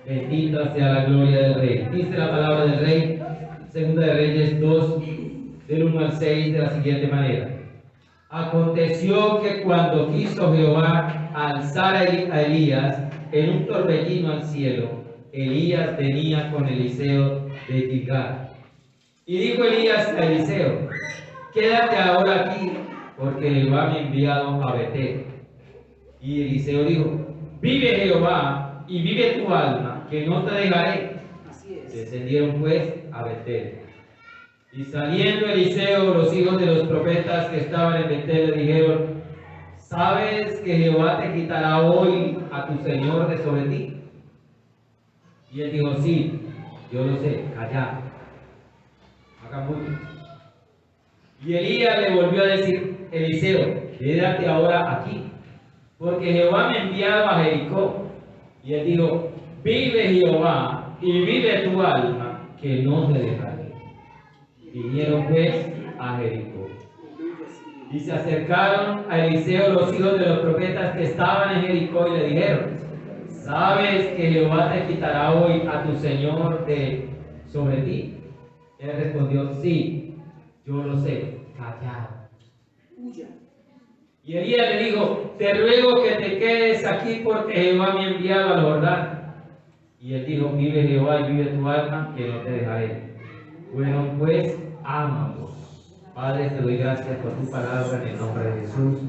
Bendita sea la gloria del Rey. Dice la palabra del Rey, Segunda de Reyes 2, del 1 al 6, de la siguiente manera. Aconteció que cuando quiso Jehová alzar a Elías en un torbellino al cielo, Elías venía con Eliseo de Gilgal. Y dijo Elías a Eliseo: quédate ahora aquí, porque Jehová me ha enviado a Betel. Y Eliseo dijo: vive Jehová y vive tu alma, que no te dejaré. Así es. Descendieron pues a Betel. Y saliendo Eliseo, los hijos de los profetas que estaban en Betel le dijeron: ¿sabes que Jehová te quitará hoy a tu señor de sobre ti? Y él dijo: sí, yo lo sé, callad, hagan mucho. Y Elías le volvió a decir: Eliseo, quédate ahora aquí, porque Jehová me ha enviado a Jericó. Y él dijo: vive Jehová y vive tu alma, que no te dejaré. Vinieron pues a Jericó. Y se acercaron a Eliseo los hijos de los profetas que estaban en Jericó y le dijeron: ¿sabes que Jehová te quitará hoy a tu señor de sobre ti? Él respondió: sí, yo lo sé, callado. Huya. Y Elías le dijo: te ruego que te quedes aquí, porque Jehová me ha enviado al Jordán. Y él dijo: vive Jehová y vive tu alma, que no te dejaré. Bueno, pues ambos. Padre, te doy gracias por tu palabra en el nombre de Jesús.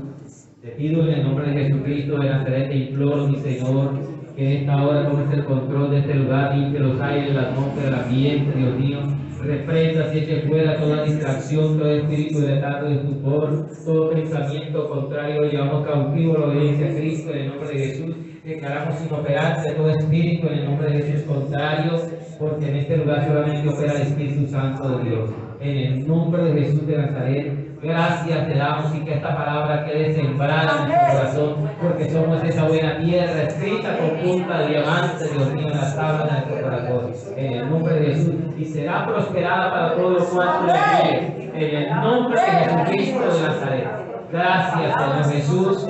Te pido en el nombre de Jesucristo de Nazaret, te imploro, mi Señor, que en esta hora tomes el control de este lugar, limpie los aires, la atmósfera, el ambiente, Dios mío. Reprenda y eche fuera toda distracción, todo espíritu de retardo y estupor, todo pensamiento contrario. Llevamos cautivo la obediencia a Cristo en el nombre de Jesús. Declaramos inoperante todo espíritu en el nombre de Jesús contrario, porque en este lugar solamente opera el Espíritu Santo de Dios. En el nombre de Jesús de Nazaret, gracias te damos, y que esta palabra quede sembrada en nuestro corazón, porque somos esa buena tierra escrita con punta de diamante, Dios mío, en la tabla de nuestro corazón. En el nombre de Jesús, y será prosperada para todo lo cuanto le envíes. En el nombre de Jesucristo de Nazaret. Gracias, Señor Jesús.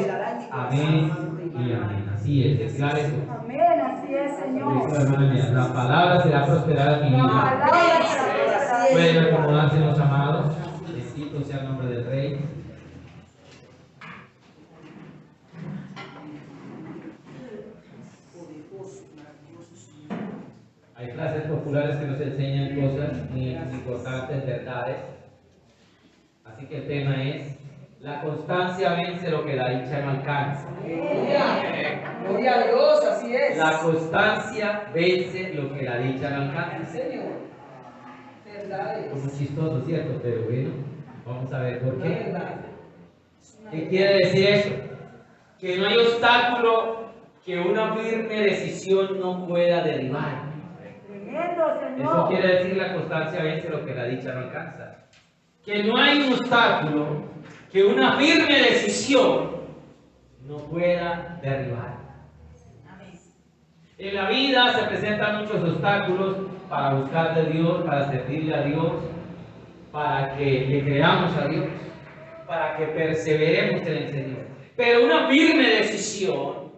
Amén y amén. Así es, declare eso. Amén, así es, Señor. Dice, hermana mía, la palabra será prosperada en mi La vida. palabra será Pueden prosperada. acomodarse los amados. Bendito sea el nombre del Rey. Poderoso, maravilloso Señor. Hay frases populares que nos enseñan cosas muy importantes, verdades. Así que el tema es: la constancia vence lo que la dicha no alcanza. Gloria a Dios, así es. La constancia vence lo que la dicha no alcanza. Señor. Verdad Como es. chistoso, ¿cierto? Pero bueno, vamos a ver por Una qué. verdad. ¿Qué quiere decir eso? Que no hay obstáculo que una firme decisión no pueda derribar. Tremendo, Eso Señor. quiere decir: la constancia vence lo que la dicha no alcanza. Que no hay un obstáculo que una firme decisión no pueda derribar. En la vida se presentan muchos obstáculos para buscar de Dios, para servirle a Dios, para que le creamos a Dios, para que perseveremos en el Señor. Pero una firme decisión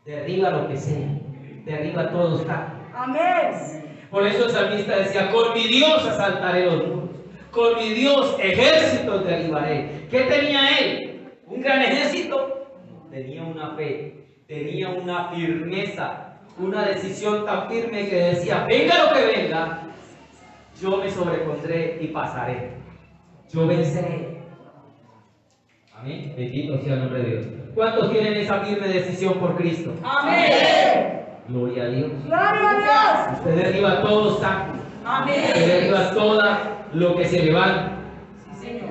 derriba lo que sea, derriba todo obstáculo. Amén. Por eso el salmista decía: con mi Dios asaltaré los muros, con mi Dios ejércitos derribaré. ¿Qué tenía él? ¿Un gran ejército? Tenía una fe, tenía una firmeza, una decisión tan firme que decía: venga lo que venga, yo me sobrepondré y pasaré, yo venceré. Amén. Bendito sea el nombre de Dios. ¿Cuántos tienen esa firme decisión por Cristo? Amén. Gloria a Dios. Gloria a Dios. Usted derriba todo obstáculo. Amén. Usted derriba todo lo que se levanta. Sí, Señor.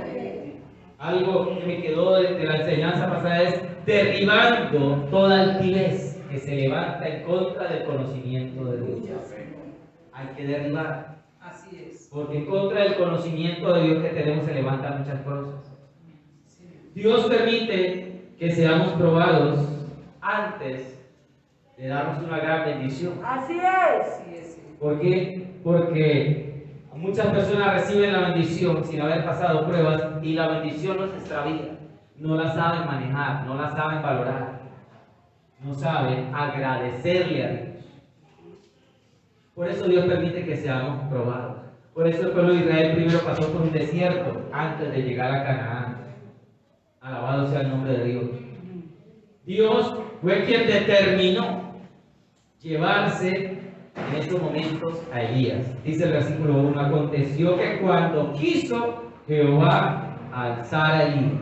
Algo que me quedó de la enseñanza pasada es: derribando toda altivez que se levanta en contra del conocimiento de Dios. Hay que derribar, Así es. porque en contra del conocimiento de Dios que tenemos se levantan muchas cosas. Dios permite que seamos probados antes de darnos una gran bendición. Así es. Así es. Señor. ¿Por qué? Porque muchas personas reciben la bendición sin haber pasado pruebas, y la bendición los extravía. No la saben manejar, no la saben valorar, no saben agradecerle a Dios. Por eso Dios permite que seamos probados. Por eso el pueblo de Israel primero pasó por un desierto antes de llegar a Canaán. Alabado sea el nombre de Dios. Dios fue quien determinó llevarse en estos momentos a Elías. Dice el versículo 1: aconteció que cuando quiso Jehová alzar a Elías.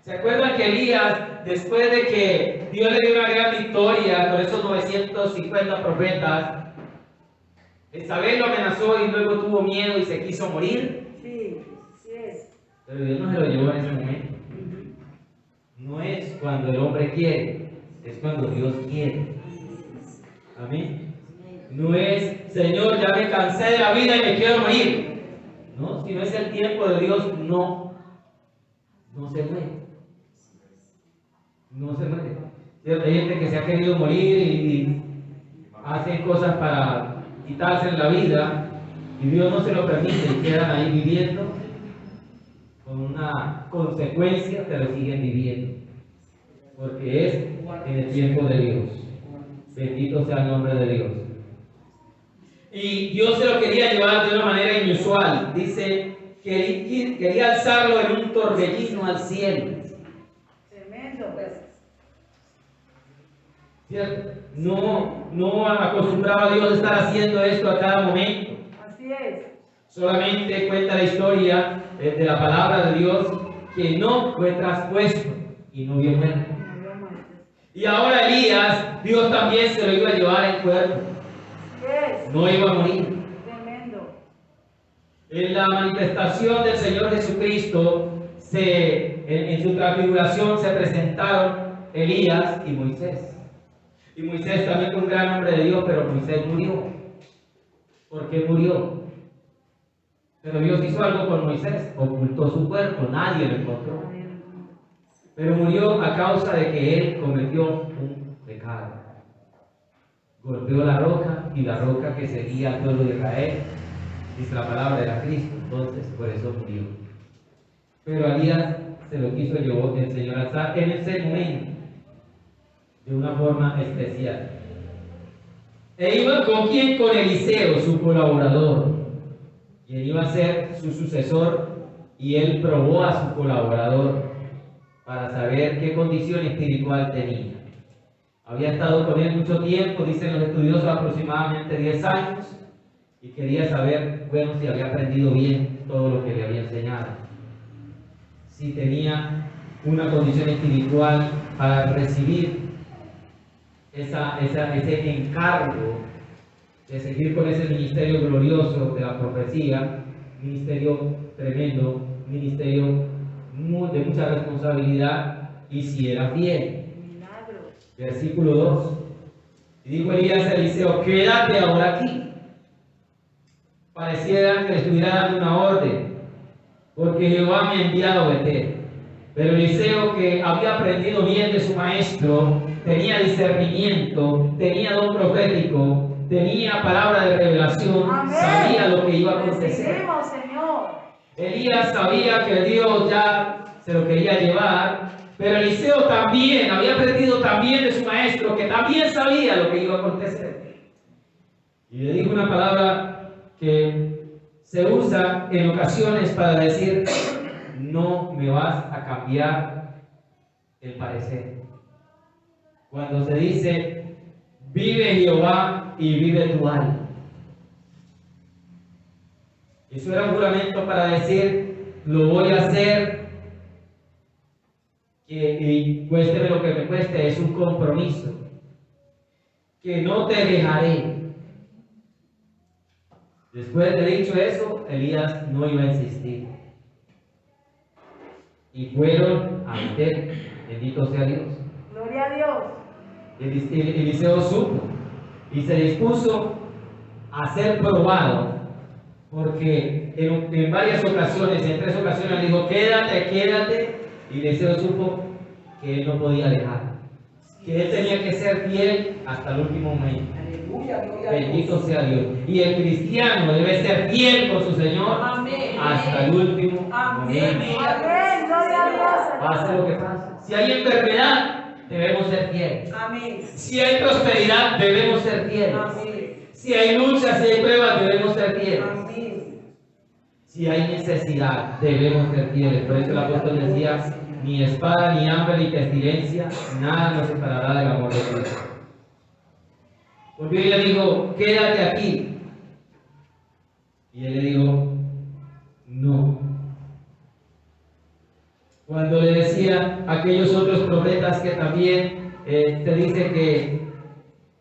¿Se acuerdan que Elías, después de que Dios le dio una gran victoria con esos 950 profetas, Jezabel lo amenazó y luego tuvo miedo y se quiso morir? Sí, sí es. Pero Dios no se lo llevó en ese momento. No es cuando el hombre quiere, es cuando Dios quiere. Amén. No es, Señor, ya me cansé de la vida y me quiero morir. No, si no es el tiempo de Dios, no se muere. No se muere. ¿Cierto? Hay gente que se ha querido morir y hacen cosas para quitarse la vida y Dios no se lo permite y quedan ahí viviendo con una consecuencia, pero siguen viviendo. Porque es en el tiempo de Dios. Bendito sea el nombre de Dios. Y Dios se lo quería llevar de una manera inusual. Dice que quería alzarlo en un torbellino al cielo. Tremendo. ¿Cierto? No acostumbraba a Dios a estar haciendo esto a cada momento. Así es. Solamente cuenta la historia de la palabra de Dios que no fue traspuesto y no vio muerte. No veo muertes. Y ahora Elías, Dios también se lo iba a llevar en cuerpo. Así es. No iba a morir. Tremendo. En la manifestación del Señor Jesucristo, en su transfiguración se presentaron Elías y Moisés. Y Moisés también fue un gran hombre de Dios, pero Moisés murió. ¿Por qué murió? Pero Dios hizo algo con Moisés, ocultó su cuerpo, nadie lo encontró. Pero murió a causa de que él cometió un pecado. Golpeó la roca y la roca que seguía al pueblo de Israel, dice la palabra, era Cristo. Entonces, por eso murió. Pero a Elías se lo quiso llevó el Señor alzar en ese momento, de una forma especial. E iba con quién, con Eliseo, su colaborador. Y él iba a ser su sucesor, y él probó a su colaborador para saber qué condición espiritual tenía. Había estado con él mucho tiempo, dicen los estudiosos, aproximadamente 10 años, y quería saber, bueno, si había aprendido bien todo lo que le había enseñado. Si tenía una condición espiritual para recibir ese encargo de seguir con ese ministerio glorioso de la profecía, ministerio tremendo, ministerio de mucha responsabilidad, y si era fiel. Milagro. Versículo 2. Y dijo Elías a Eliseo: quédate ahora aquí. Pareciera que le estuviera dando una orden, porque Jehová me ha enviado a Betel. Pero Eliseo, que había aprendido bien de su maestro, tenía discernimiento, tenía don profético, tenía palabra de revelación, Amén. sabía lo que iba a acontecer. Recibimos, Señor. Elías sabía que Dios ya se lo quería llevar, pero Eliseo también había aprendido también de su maestro, que también sabía lo que iba a acontecer. Y le dijo una palabra que se usa en ocasiones para decir: no me vas a cambiar el parecer. Cuando se dice: vive Jehová y vive tu alma. Eso era un juramento para decir: lo voy a hacer, y cuésteme lo que me cueste. Es un compromiso, que no te dejaré. Después de dicho eso, Elías no iba a insistir. Y fueron a Betel. Bendito sea Dios. Gloria a Dios. Eliseo supo y se dispuso a ser probado, porque en varias ocasiones, en 3 ocasiones, le dijo: quédate, quédate. Y Eliseo supo que él no podía dejar, que él tenía que ser fiel hasta el último momento. Aleluya, gloria a Dios. Bendito sea Dios. Y el cristiano debe ser fiel con su Señor Amén. hasta el último Amén. momento. Amén. Gloria a Dios. Pase lo que pase. Si hay enfermedad, debemos ser fieles. Amén. Si hay prosperidad, debemos ser fieles. Amén. Si hay luchas, si hay pruebas, debemos ser fieles. Amén. Si hay necesidad, debemos ser fieles. Por eso el apóstol decía, ni espada, ni hambre, ni pestilencia, nada nos separará del amor de Cristo. Porque ella dijo, quédate aquí. Y él le dijo, no. Cuando le decía a aquellos otros profetas que también se dice que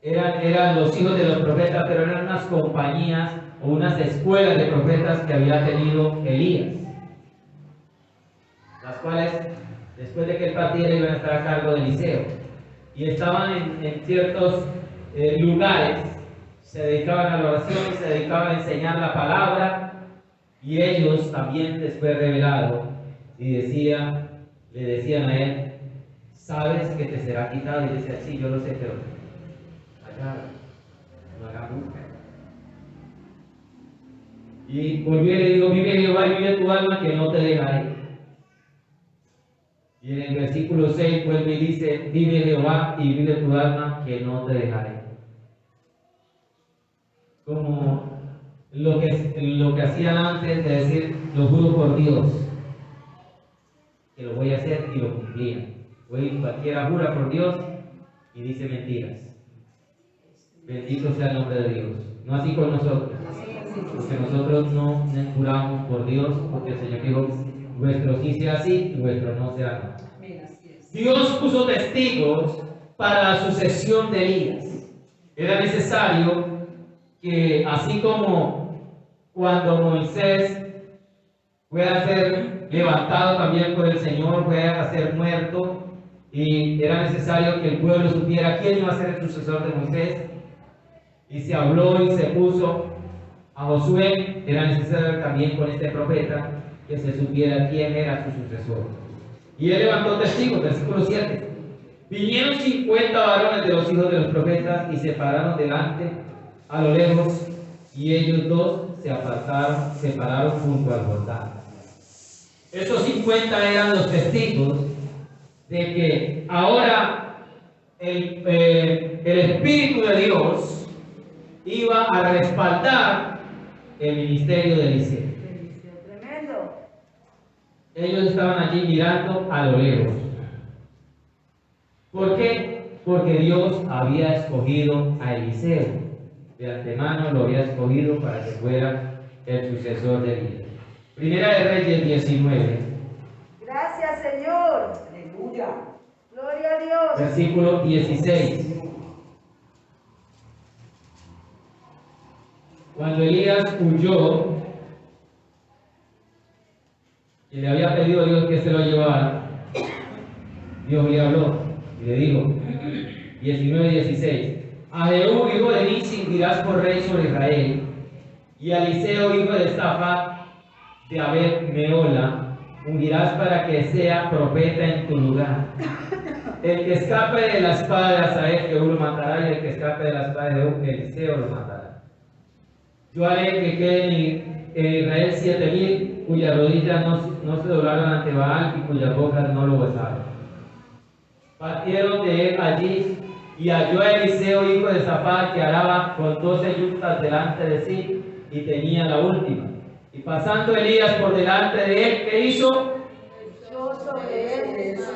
eran los hijos de los profetas, pero eran unas compañías o unas escuelas de profetas que había tenido Elías, las cuales después de que él partiera iban a estar a cargo de Eliseo, y estaban en ciertos lugares, se dedicaban a la oración y se dedicaban a enseñar la palabra, y ellos también después revelado y le decían a él, sabes que te será quitado, y decía, sí, yo lo sé, pero allá no haga busca. Y volvió y le dijo, vive Jehová y vive tu alma, que no te dejaré. Y en el versículo 6 vuelve y dice, vive Jehová y vive tu alma, que no te dejaré. Como lo que hacían antes de decir, lo juro por Dios, que lo voy a hacer, y lo cumplían. Hoy cualquiera jura por Dios y dice mentiras. Bendito sea el nombre de Dios. No así con nosotros. Porque nosotros no juramos por Dios, porque el Señor dijo, vuestro sí sea sí y vuestro no sea no. Amén, así es. Dios puso testigos para la sucesión de Elías. Era necesario que, así como cuando Moisés fue a ser levantado también por el Señor, fue a ser muerto, y era necesario que el pueblo supiera quién iba a ser el sucesor de Moisés, y se habló y se puso a Josué, era necesario también con este profeta que se supiera quién era su sucesor. Y él levantó testigos, versículo 7. Vinieron 50 varones de los hijos de los profetas y se pararon delante a lo lejos, y ellos dos se apartaron, se pararon junto al Jordán. Esos 50 eran los testigos de que ahora el Espíritu de Dios iba a respaldar el ministerio de Eliseo. Tremendo. Ellos estaban allí mirando a lo lejos. ¿Por qué? Porque Dios había escogido a Eliseo. De antemano lo había escogido para que fuera el sucesor de Elías. Primera de Reyes 19, Gracias, Señor. Aleluya. Gloria a Dios. versículo 16. Cuando Elías huyó, y le había pedido a Dios que se lo llevara, Dios le habló y le dijo, 19:16, a Jehú, hijo de Nissi, dirás por rey sobre Israel, y a Eliseo, hijo de Safat, de Abed Meola, ungirás para que sea profeta en tu lugar. El que escape de la espada de Asael, Jehú lo matará, y el que escape de la espada de Jehú, Eliseo lo matará. Yo haré que queden en Israel 7,000 cuyas rodillas no se doblaron ante Baal y cuyas bocas no lo besaron. Partieron de él allí, y halló a Eliseo, hijo de Safat, que araba con 12 yuntas delante de sí, y tenía la última. Y pasando Elías por delante de él, ¿qué hizo?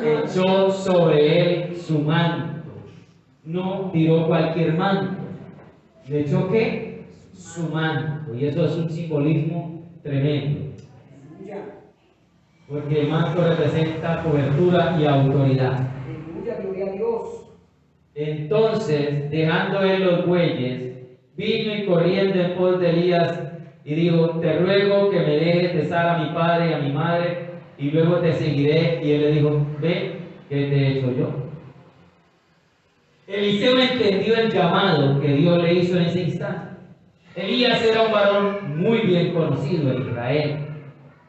Echó sobre él su manto. No tiró cualquier manto. ¿Le echó qué? Su manto. Y eso es un simbolismo tremendo. Porque el manto representa cobertura y autoridad. Aleluya, gloria a Dios. Entonces, dejando él los bueyes, vino y corriendo en pos de Elías y dijo, te ruego que me dejes besar a mi padre y a mi madre, y luego te seguiré. Y él le dijo, ve, ¿qué te he hecho yo? Eliseo entendió el llamado que Dios le hizo en ese instante. Elías era un varón muy bien conocido en Israel,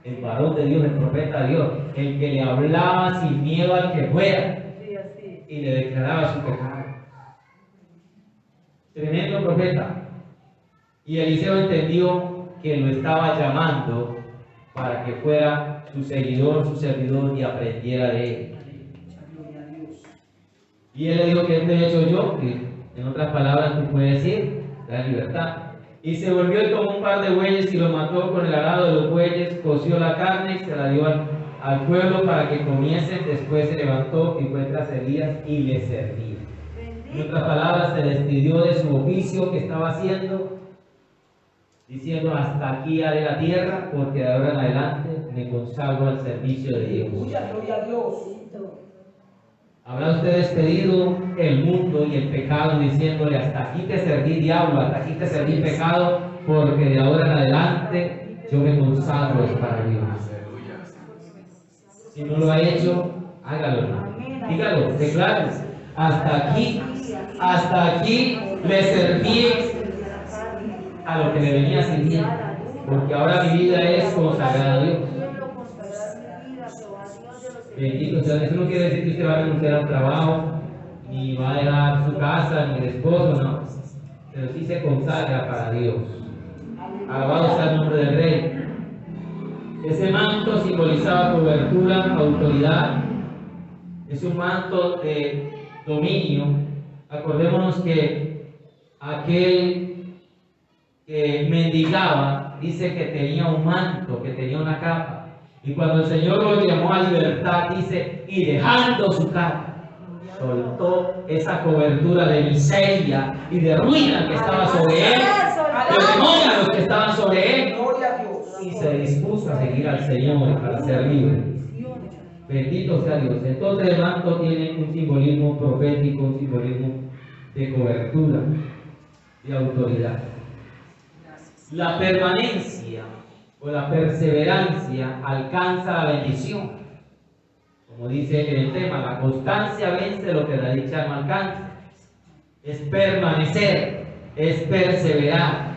el varón de Dios, el profeta de Dios, el que le hablaba sin miedo al que fuera Sí, así. y le declaraba su pecado. Tremendo profeta. Y Eliseo entendió que lo estaba llamando para que fuera su seguidor, su servidor, y aprendiera de él. Gloria a Dios. Y él le dijo, ¿qué te he hecho yo? Y en otras palabras, tú puedes ir, da libertad. Y se volvió y tomó un par de bueyes y lo mató con el arado de los bueyes, coció la carne y se la dio al pueblo para que comiesen. Después se levantó y fue tras Elías y le servía. En otras palabras, se despidió de su oficio que estaba haciendo, diciendo: hasta aquí haré la tierra, porque de ahora en adelante me consagro al servicio de Dios. Aleluya, gloria a Dios. ¿Habrá usted despedido el mundo y el pecado diciéndole: hasta aquí te serví, diablo, hasta aquí te serví, pecado, porque de ahora en adelante yo me consagro para Dios? Si no lo ha hecho, hágalo. Dígalo, declare: hasta aquí le serví a lo que le venía sirviendo, porque ahora mi vida es consagrada a Dios. Bendito sea. Eso no quiere decir que usted va a renunciar al trabajo, ni va a dejar su casa, ni el esposo, no. Pero sí se consagra para Dios. Alabado sea el nombre del Rey. Ese manto simbolizaba cobertura, autoridad. Es un manto de dominio. Acordémonos que aquel que mendigaba dice que tenía un manto, que tenía una capa. Y cuando el Señor lo llamó a libertad, dice: y dejando su capa, soltó esa cobertura de miseria y de ruina que estaba sobre él, de demonios que estaban sobre él, Gloria a Dios. y se dispuso a seguir al Señor para ser libre. Bendito sea Dios. Entonces el manto tiene un simbolismo profético, un simbolismo de cobertura, de autoridad. La permanencia o la perseverancia alcanza la bendición. Como dice en el tema, la constancia vence lo que la dicha no alcanza. Es permanecer, es perseverar.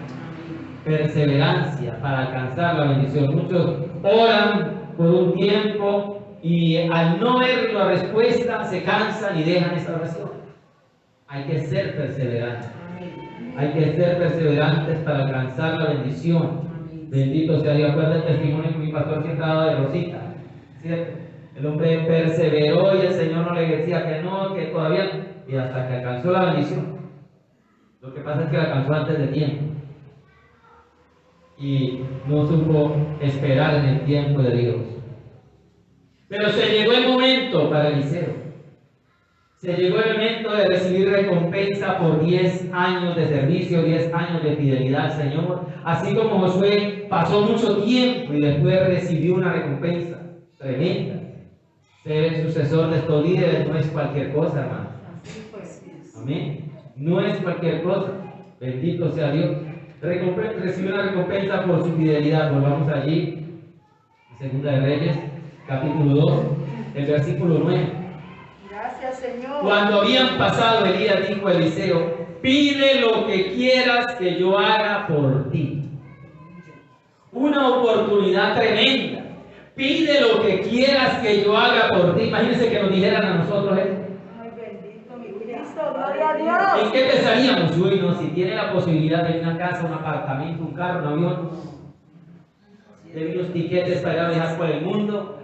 Perseverancia para alcanzar la bendición. Muchos oran por un tiempo y al no ver la respuesta se cansan y dejan esa oración. Hay que ser perseverantes. Hay que ser perseverantes para alcanzar la bendición. Bendito sea Dios. Acuerda el testimonio que mi pastor siempre daba de Rosita, ¿cierto? El hombre perseveró y el Señor no le decía que no, que todavía, y hasta que alcanzó la bendición. Lo que pasa es que la alcanzó antes de tiempo y no supo esperar en el tiempo de Dios. Pero se llegó el momento para Eliseo. Se llegó el momento de recibir recompensa por 10 años de servicio, 10 años de fidelidad al Señor. Así como Josué pasó mucho tiempo y después recibió una recompensa tremenda. Ser el sucesor de estos líderes no es cualquier cosa, hermano. Amén. No es cualquier cosa. Bendito sea Dios. Recibió una recompensa por su fidelidad. Volvamos allí, Segunda de Reyes, capítulo 2, el versículo 9. Gracias, Señor. Cuando habían pasado, Elías dijo a Eliseo: pide lo que quieras que yo haga por ti. Una oportunidad tremenda. Pide lo que quieras que yo haga por ti. Imagínense que nos dijeran a nosotros esto. Ay, bendito mi Cristo, gloria a Dios. ¿En qué pensaríamos? Uy, no, si tiene la posibilidad de una casa, un apartamento, un carro, un avión, de unos tiquetes para ir a viajar por el mundo,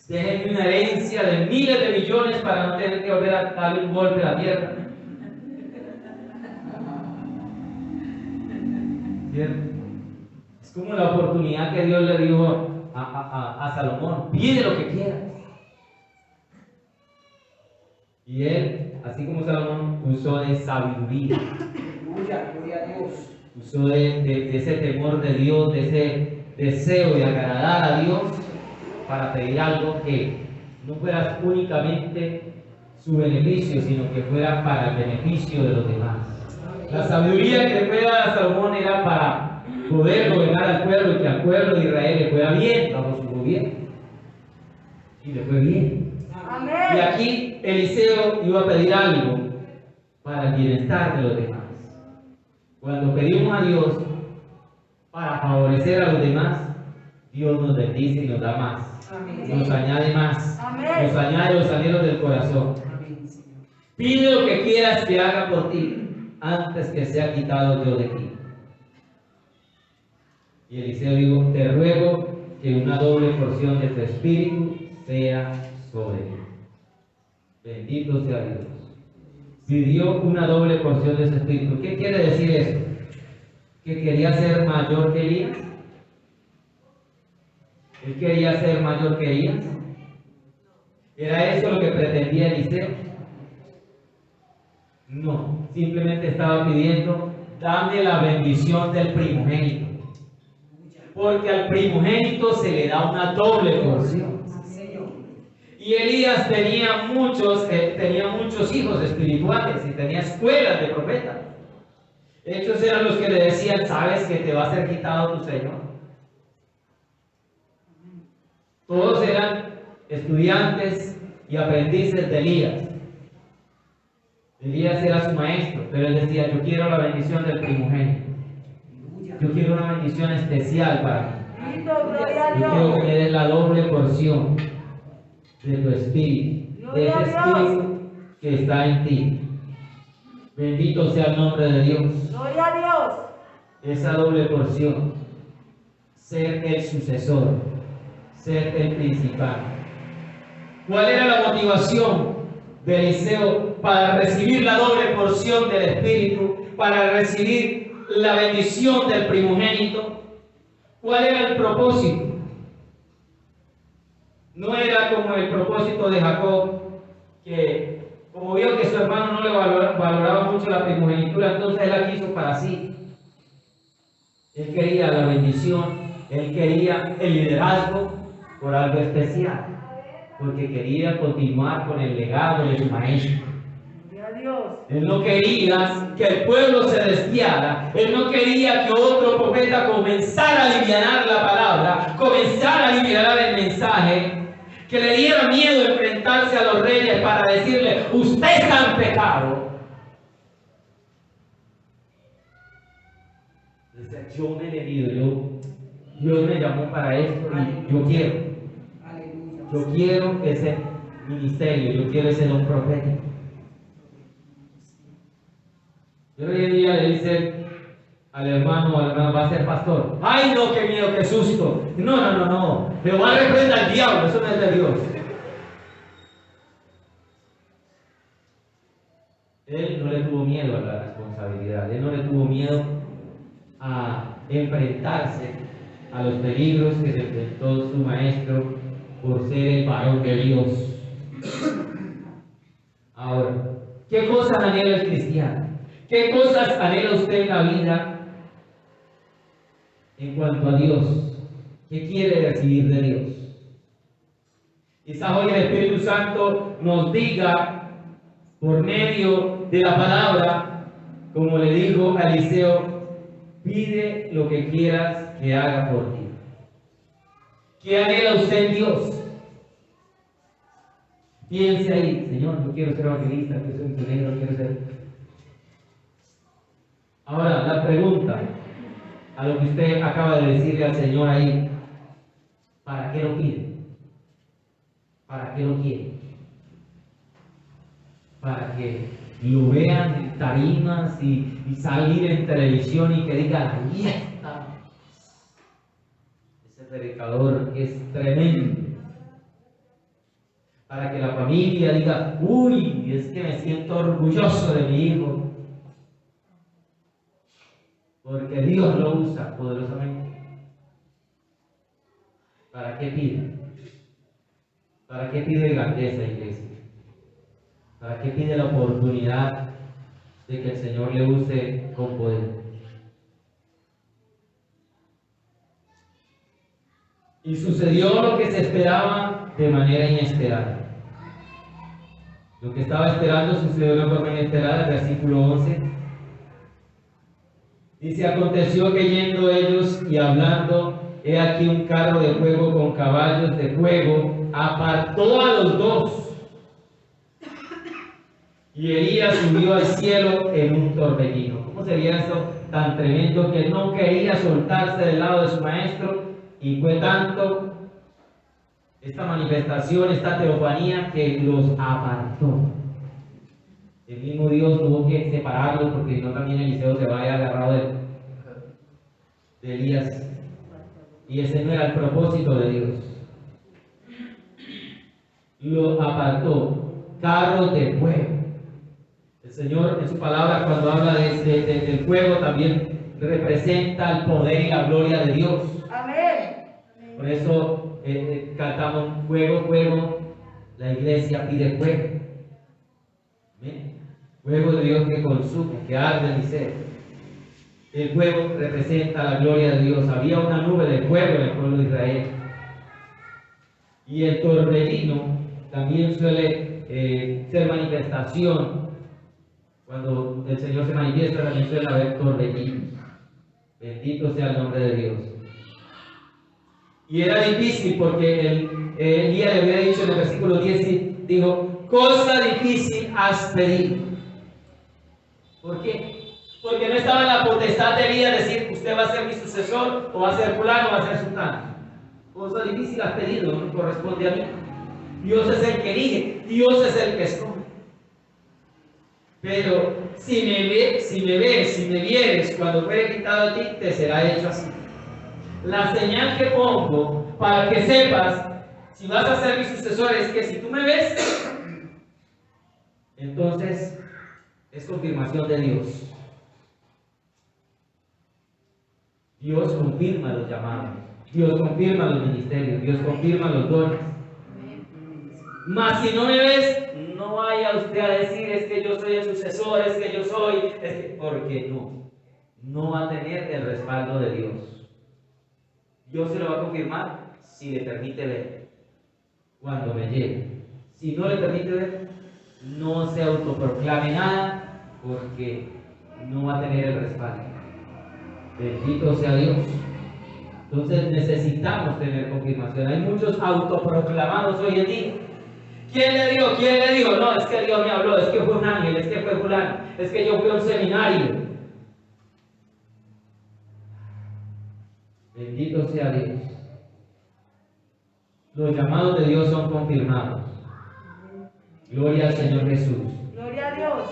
déjenme una herencia de miles de millones para no tener que volver a darle un golpe a la tierra. ¿Cierto? Es como la oportunidad que Dios le dio a Salomón: pide lo que quieras. Y él, así como Salomón, usó de sabiduría. Aleluya, gloria a Dios. Usó de ese temor de Dios, de ese deseo de agradar a Dios, para pedir algo que no fuera únicamente su beneficio, sino que fuera para el beneficio de los demás. La sabiduría que le fue dada a Salomón era para poder gobernar al pueblo y que al pueblo de Israel le fuera bien bajo su gobierno. Y le fue bien. Y Amén. aquí Eliseo iba a pedir algo para el bienestar de los demás. Cuando pedimos a Dios para favorecer a los demás, Dios nos bendice y nos da más. Amén. Nos añade más. Amén. Nos añade los anhelos del corazón. Amén, Señor. Pide lo que quieras que haga por ti, antes que sea quitado yo de ti. Y Eliseo dijo: te ruego que una doble porción de tu espíritu sea sobre mí. Bendito sea Dios. pidió una doble porción de su espíritu. ¿Qué quiere decir eso? ¿Que quería ser mayor que Elías? ¿Él quería ser mayor que Elías? ¿Era eso lo que pretendía Eliseo? No, simplemente estaba pidiendo, dame la bendición del primogénito. Porque al primogénito se le da una doble porción. Y Elías tenía muchos hijos espirituales y tenía escuelas de profetas. Ellos eran los que le decían, sabes que te va a ser quitado tu Señor. Todos eran estudiantes y aprendices de Elías. Elías era su maestro, pero él decía, yo quiero la bendición del primogénito. Yo quiero una bendición especial para mí. Gloria a Yo quiero Dios. que me des la doble porción de tu espíritu, de ese espíritu que está en ti. Bendito sea el nombre de Dios. Gloria a Dios. Esa doble porción, ser el sucesor, ser el principal. ¿Cuál era la motivación de Eliseo para recibir la doble porción del espíritu, para recibir la bendición del primogénito? ¿Cuál era el propósito? No era como el propósito de Jacob, que como vio que su hermano no le valoraba mucho la primogenitura, entonces él la quiso para sí. Él quería la bendición, él quería el liderazgo por algo especial, porque quería continuar con el legado de su maestro. Gloria a Dios. Él no quería que el pueblo se desviara. Él no quería que otro profeta comenzara a alivianar la palabra, comenzara a alivianar el mensaje, que le diera miedo enfrentarse a los reyes para decirle, usted está en pecado. Dice, yo me he venido, Dios me llamó para esto y yo quiero ese ministerio, yo quiero ese don profético. Yo hoy en día le dice al hermano o a la hermana, va a ser pastor. ¡Ay, no, qué miedo, qué susto! No. Jehová reprenda al diablo, eso no es de Dios. Él no le tuvo miedo a la responsabilidad, él no le tuvo miedo a enfrentarse a los peligros que se enfrentó su maestro por ser el varón de Dios. Ahora, ¿qué cosas anhela el cristiano? ¿Qué cosas anhela usted en la vida en cuanto a Dios? ¿Qué quiere recibir de Dios? Quizás hoy el Espíritu Santo nos diga por medio de la palabra, como le dijo a Eliseo, pide lo que quieras que haga por ti. ¿Qué anhela usted en Dios? Piense ahí, Señor, yo quiero ser evangelista, quiero ser misionero, quiero ser... Ahora, la pregunta a lo que usted acaba de decirle al Señor ahí, ¿para qué lo pide? ¿Para qué lo quiere? ¿Para que lo vean en tarimas y salir en televisión y que digan, ahí está ese predicador que es tremendo? Para que la familia diga, uy, es que me siento orgulloso de mi hijo, porque Dios lo usa poderosamente. ¿Para qué pide? ¿Para qué pide grandeza, iglesia? ¿Para qué pide la oportunidad de que el Señor le use con poder? Y sucedió lo que se esperaba de manera inesperada. Lo que estaba esperando sucedió de una forma inesperada. El versículo 11 dice, aconteció que yendo ellos y hablando, he aquí un carro de fuego con caballos de fuego, apartó a los dos. Y Elías subió al cielo en un torbellino. ¿Cómo sería eso tan tremendo que él no quería soltarse del lado de su maestro? Y fue tanto esta manifestación, esta teofanía, que los apartó. El mismo Dios tuvo que separarlos, porque no también Eliseo se vaya agarrado de Elías. Y ese no era el propósito de Dios. Lo apartó. Carros de fuego. El El Señor en su palabra, cuando habla del fuego, también representa el poder y la gloria de Dios. Amén. Por eso cantamos fuego, fuego, la iglesia pide fuego. Amén. Fuego de Dios que consume, que arde mi ser. El fuego representa la gloria de Dios. Había una nube de fuego en el pueblo de Israel. Y el torbellino también suele ser manifestación. Cuando el Señor se manifiesta, también suele haber torbellinos. Bendito sea el nombre de Dios. Y era difícil porque Elías le hubiera dicho en el versículo 10, dijo, cosa difícil has pedido. ¿Por qué? Porque no estaba en la potestad de Elías decir, usted va a ser mi sucesor, o va a ser fulano, o va a ser sultano. Cosa difícil has pedido, no corresponde a mí. Dios es el que elige, Dios es el que escoge. Pero si me vieres cuando fuere quitado a ti, te será hecho así. La señal que pongo para que sepas si vas a ser mi sucesor es que si tú me ves, entonces es confirmación de Dios. Dios confirma los llamados, Dios confirma los ministerios, Dios confirma los dones. Mas si no me ves, no vaya usted a decir es que yo soy el sucesor, es que yo soy, porque no va a tener el respaldo de Dios. Dios se lo va a confirmar si le permite ver cuando me llegue. Si no le permite ver, no se autoproclame nada porque no va a tener el respaldo. Bendito sea Dios. Entonces necesitamos tener confirmación. Hay muchos autoproclamados hoy en día. ¿Quién le dijo? ¿Quién le dijo? No, es que Dios me habló, es que fue un ángel, es que fue fulano, es que yo fui a un seminario. Bendito sea Dios. Los llamados de Dios son confirmados. Gloria al Señor Jesús. Gloria a Dios.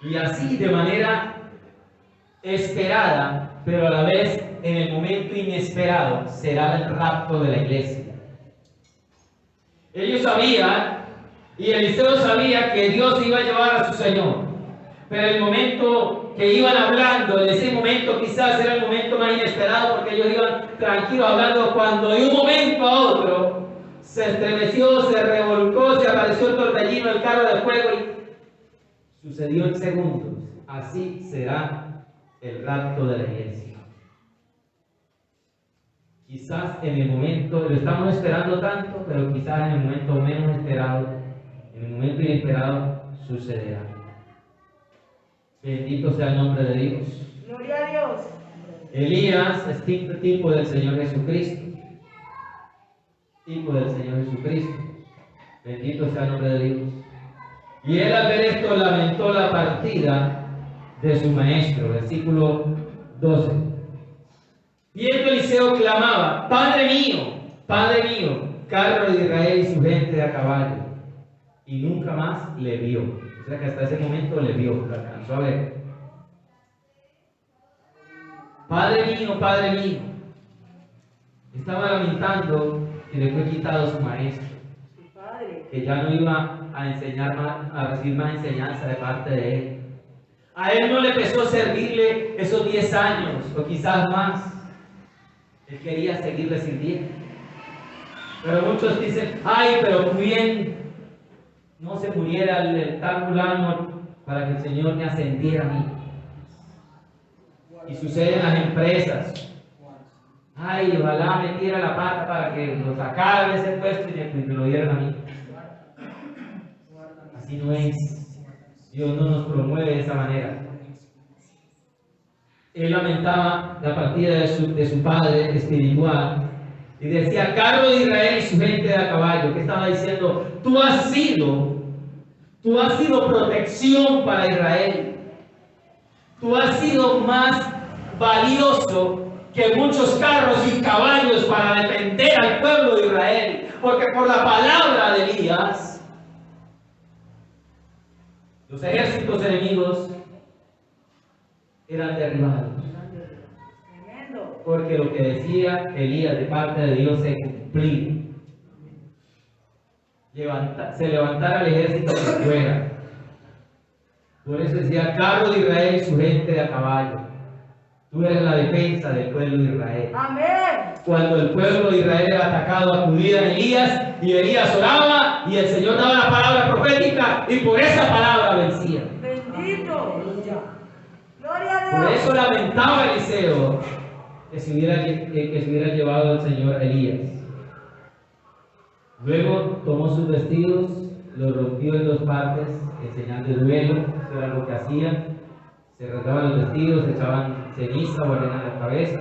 Y así de manera esperada, pero a la vez en el momento inesperado, será el rapto de la iglesia. Ellos sabían, y Eliseo sabía que Dios iba a llevar a su Señor. Pero el momento que iban hablando, en ese momento quizás era el momento más inesperado, porque ellos iban tranquilos hablando, cuando de un momento a otro se estremeció, se revolcó, se apareció el torbellino, el carro de fuego, y sucedió en segundos. Así será el rapto de la iglesia. Quizás en el momento, lo estamos esperando tanto, pero quizás en el momento menos esperado, en el momento inesperado, sucederá. Bendito sea el nombre de Dios. Gloria a Dios. Elías es tipo del Señor Jesucristo. Tipo del Señor Jesucristo. Bendito sea el nombre de Dios. Y él al ver esto lamentó la partida de su maestro. Versículo 12. Viendo Eliseo clamaba, Padre mío, carro de Israel y su gente de a caballo. Y nunca más le vio. O sea que hasta ese momento le vio, lo alcanzó a ver. Padre mío. Estaba lamentando que le fue quitado su maestro. Su padre. Que ya no iba a enseñar más, a recibir más enseñanza de parte de él. A él no le pesó servirle esos 10 años, o quizás más. Él quería seguirle sirviendo. Pero muchos dicen, ay, pero bien, no se muriera el tal fulano para que el Señor me ascendiera a mí. Y sucede en las empresas. Ay, ojalá metiera la pata para que lo sacara de ese puesto y me lo dieran a mí. Así no es. Dios no nos promueve de esa manera. Él lamentaba la partida de su padre espiritual y decía, carro de Israel y su gente de a caballo. ¿Qué estaba diciendo? Tú has sido protección para Israel. Tú has sido más valioso que muchos carros y caballos para defender al pueblo de Israel, porque por la palabra de Elías los ejércitos enemigos eran derribados. Tremendo. Porque lo que decía Elías de parte de Dios se cumplía. Se levantara el ejército que fuera. Por eso decía, carro de Israel y su gente de a caballo. Tú eres la defensa del pueblo de Israel. Amén. Cuando el pueblo de Israel era atacado, acudía a Elías y Elías oraba y el Señor daba la palabra profética y por esa palabra vencía. Bendito. Aleluya. Gloria a Por Dios. eso lamentaba Eliseo que se hubiera llevado el Señor Elías. Luego tomó sus vestidos, los rompió en dos partes en señal de duelo. Eso era lo que hacían. Se rasgaban los vestidos, se echaban ceniza o arena en la cabeza.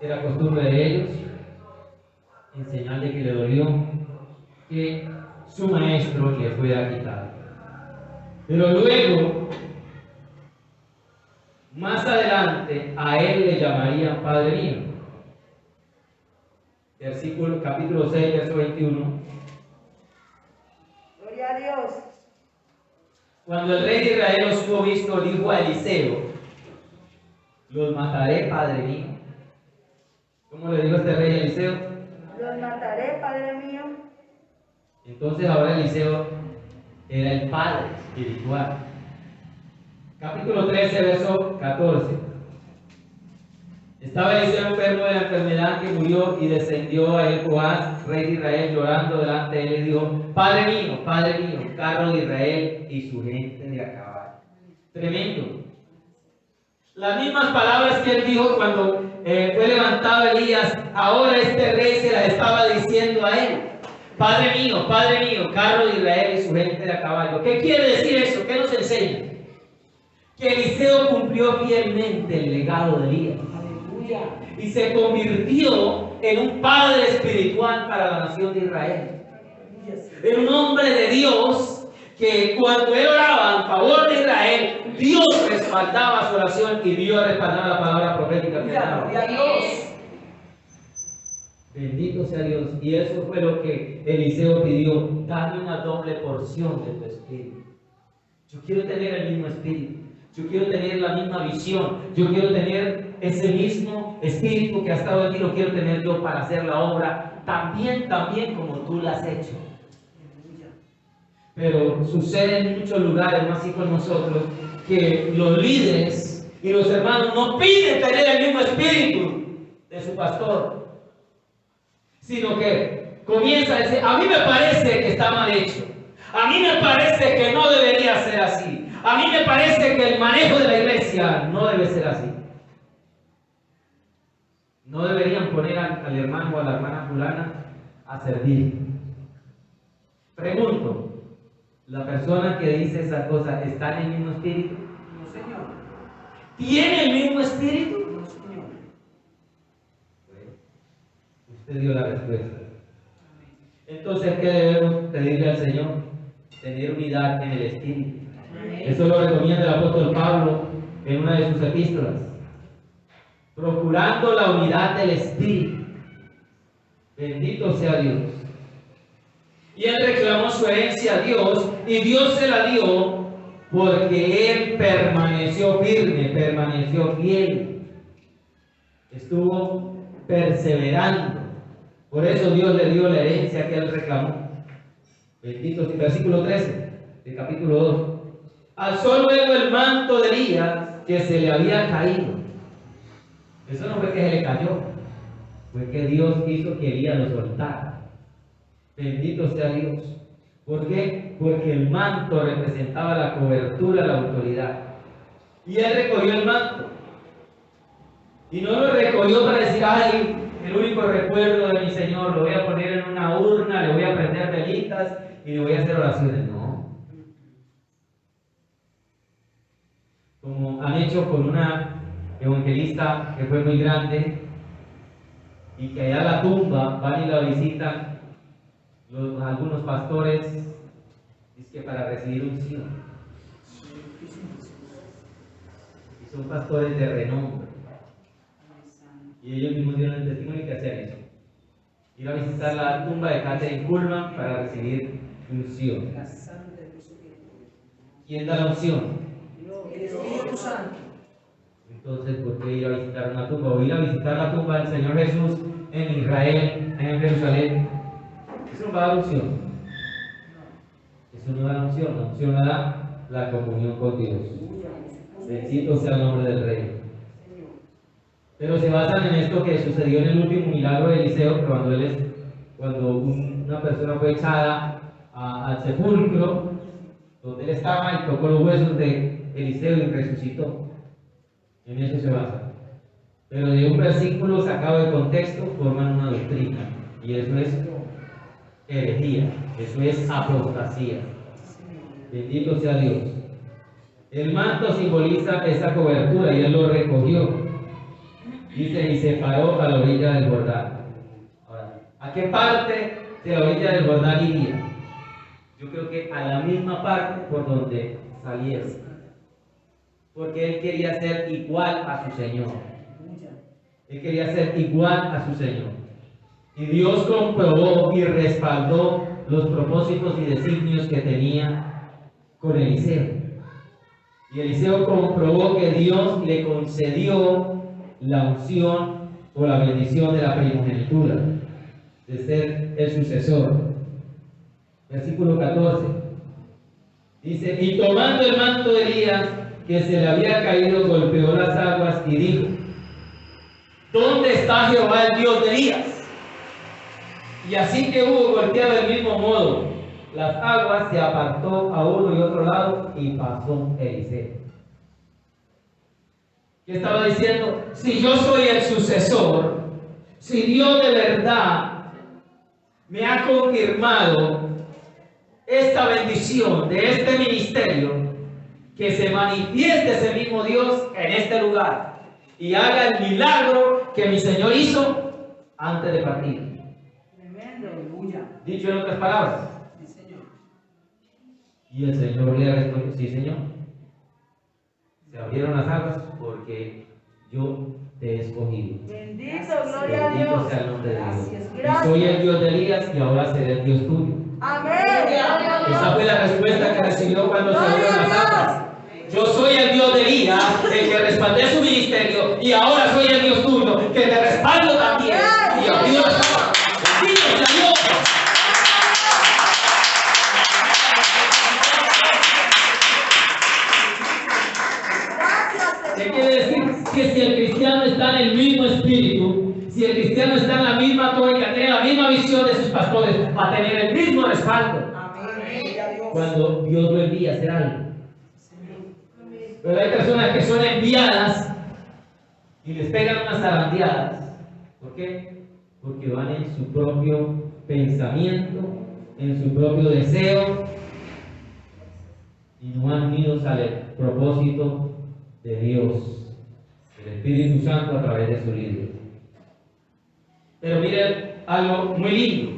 Era costumbre de ellos, en señal de que le dolió que su maestro le fuera quitado. Pero luego, más adelante, a él le llamarían Padre mío. Capítulo 6, verso 21. Gloria a Dios. Cuando el rey de Israel los hubo visto, dijo a Eliseo: los mataré, Padre mío. ¿Cómo le dijo este rey a Eliseo? Los mataré, Padre mío. Entonces ahora Eliseo era el padre espiritual. Capítulo 13, verso 14. Estaba Eliseo enfermo de la enfermedad que murió y descendió a él Joás, rey de Israel, llorando delante de él y dijo: Padre mío, carro de Israel y su gente de a caballo. Tremendo. Las mismas palabras que él dijo cuando fue levantado Elías, ahora este rey se las estaba diciendo a él. Padre mío, carro de Israel y su gente de a caballo. ¿Qué quiere decir eso? ¿Qué nos enseña? Que Eliseo cumplió fielmente el legado de Elías. Aleluya. Y se convirtió en un padre espiritual para la nación de Israel. Era un hombre de Dios que cuando él oraba en favor de Israel, Dios respaldaba su oración y Dios respaldaba la palabra profética que daba. Gloria a Dios. Bendito sea Dios. Y eso fue lo que Eliseo pidió: dame una doble porción de tu espíritu. Yo quiero tener el mismo espíritu. Yo quiero tener la misma visión. Yo quiero tener ese mismo espíritu que ha estado en ti. Lo quiero tener yo para hacer la obra también como tú la has hecho. Pero sucede en muchos lugares, más así con nosotros, que los líderes y los hermanos no piden tener el mismo espíritu de su pastor, sino que comienza a decir: a mí me parece que está mal hecho, a mí me parece que no debería ser así, a mí me parece que el manejo de la iglesia no debe ser así. No deberían poner al hermano o a la hermana fulana a servir. Pregunto: ¿la persona que dice esa cosa está en el mismo espíritu? No, Señor. ¿Tiene el mismo espíritu? No, Señor. Usted dio la respuesta. Entonces, ¿qué debemos pedirle al Señor? Tener unidad en el espíritu. Eso lo recomienda el apóstol Pablo en una de sus epístolas. Procurando la unidad del espíritu. Bendito sea Dios. Y él reclamó su herencia a Dios y Dios se la dio porque él permaneció firme, permaneció fiel. Estuvo perseverando. Por eso Dios le dio la herencia que él reclamó. Bendito sea. Versículo 13 del capítulo 2. Alzó luego el manto de Elías que se le había caído. Eso no fue que se le cayó, fue que Dios hizo que Elías lo soltara. Bendito sea Dios. ¿Por qué? Porque el manto representaba la cobertura, la autoridad. Y él recogió el manto. Y no lo recogió para decir: ay, el único recuerdo de mi Señor, lo voy a poner en una urna, le voy a prender velitas y le voy a hacer oraciones. No. Como han hecho con una evangelista que fue muy grande y que allá a la tumba van y la visitan algunos pastores, es que para recibir unción. Y son pastores de renombre. Y ellos mismos dieron el testimonio que hacían eso. Ir a visitar la tumba de Catherine Kuhlman para recibir unción. La sangre de Jesucristo. ¿Quién da la unción? El Espíritu Santo. Entonces, ¿por qué ir a visitar una tumba? O ir a visitar la tumba del Señor Jesús en Israel, en Jerusalén. Eso no va a dar unción. Eso no da la unción. La unción la da la comunión con Dios. Bendito sea el nombre del Rey. Pero se basan en esto que sucedió en el último milagro de Eliseo, cuando una persona fue echada al sepulcro, donde él estaba y tocó los huesos de Eliseo y resucitó. En eso se basa. Pero de un versículo sacado de contexto forman una doctrina, y eso es herejía, eso es apostasía. Bendito sea Dios. El manto simboliza esa cobertura y él lo recogió. Dice, y se paró a la orilla del Jordán. Ahora, ¿a qué parte de la orilla del Jordán iría? Yo creo que a la misma parte por donde saliese. Porque él quería ser igual a su Señor. Él quería ser igual a su Señor. Y Dios comprobó y respaldó los propósitos y designios que tenía con Eliseo. Y Eliseo comprobó que Dios le concedió la unción o la bendición de la primogenitura, de ser el sucesor. Versículo 14. Dice, y tomando el manto de Elías, que se le había caído, golpeó las aguas y dijo, ¿dónde está Jehová el Dios de Elías? Y así que hubo golpeado del mismo modo las aguas, se apartó a uno y otro lado y pasó Eliseo. ¿Qué estaba diciendo? Si yo soy el sucesor, si Dios de verdad me ha confirmado esta bendición de este ministerio, que se manifieste ese mismo Dios en este lugar y haga el milagro que mi Señor hizo antes de partir. Dicho en otras palabras. Sí, Señor. Y el Señor le respondió, sí, Señor. Se abrieron las aguas porque yo te he escogido. Bendito, gloria a Bendito Dios. sea el nombre de Dios. Gracias. Y soy el Dios de Elías y ahora seré el Dios tuyo. Amén. Gloria a Dios. Esa fue la respuesta que recibió cuando se abrieron las aguas. Yo soy el Dios de Elías, el que respaldé su ministerio, y ahora soy el Dios tuyo, que te respaldo también. Y abrió las aguas. Bendito sea Dios. ¿Qué quiere decir? Que si el cristiano está en el mismo espíritu, si el cristiano está en la misma tónica, tiene la misma visión de sus pastores, va a tener el mismo respaldo cuando Dios lo envía a hacer algo. Pero hay personas que son enviadas y les pegan unas zarandeadas. ¿Por qué? Porque van en su propio pensamiento, en su propio deseo, y no van unidos al propósito de Dios, del Espíritu Santo a través de su líder. Pero miren algo muy lindo,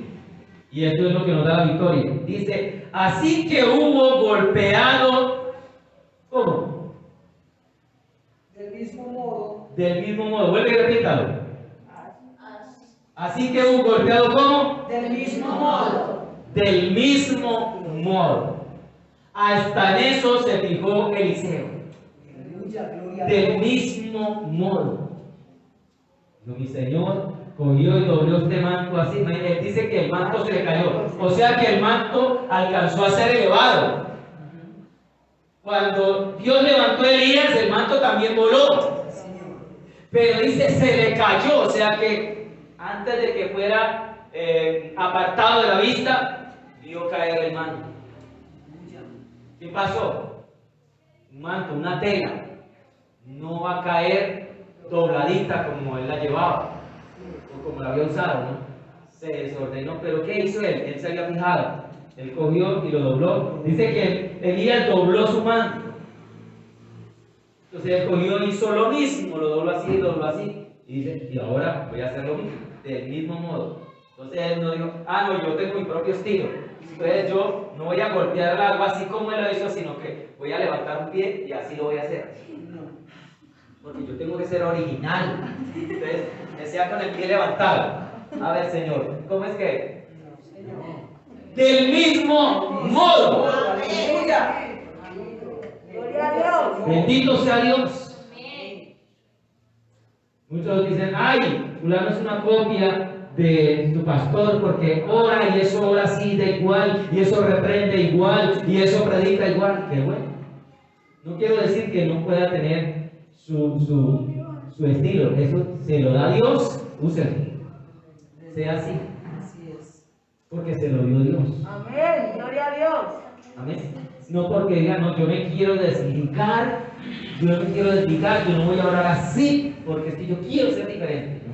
y esto es lo que nos da la victoria. Dice, así que hubo golpeado, ¿cómo? Del mismo modo. Del mismo modo, vuelve y repítalo. Así que hubo golpeado, ¿cómo? Del mismo modo. Del mismo modo. Hasta en eso se fijó Eliseo. Aleluya, gloria a Del Dios. mismo modo. Mi Señor cogió y dobló este manto así. Él dice que el manto se le cayó. O sea que el manto alcanzó a ser elevado. Cuando Dios levantó a Elías, el manto también voló. Pero dice, se le cayó. O sea que antes de que fuera apartado de la vista, vio caer el manto. ¿Qué pasó? Un manto, una tela, no va a caer dobladita como él la llevaba o como la había usado, ¿no? Se desordenó, pero ¿qué hizo él? Él se había fijado, él cogió y lo dobló. Dice que Elías dobló su manto. Entonces él cogió y hizo lo mismo, lo dobló así, y dice, y ahora voy a hacer lo mismo, del mismo modo. Entonces él no dijo, no, yo tengo mi propio estilo. Entonces yo no voy a golpear el agua así como él lo hizo, sino que voy a levantar un pie y así lo voy a hacer. Porque yo tengo que ser original. Entonces, decía con el pie levantado. A ver, Señor, ¿cómo es que? Del mismo modo. Aleluya. Gloria a Dios. Bendito sea Dios. Muchos dicen, ay, fulano es una copia de tu pastor porque ora y eso ora así de igual, y eso reprende igual, y eso predica igual. Qué bueno. No quiero decir que no pueda tener su estilo. Eso se lo da Dios, úselo. Sea así. Así es. Porque se lo dio Dios. Amén. Gloria a Dios. Amén. No porque diga, no, yo me quiero desligar, yo no voy a orar así, porque es que yo quiero ser diferente. ¿No?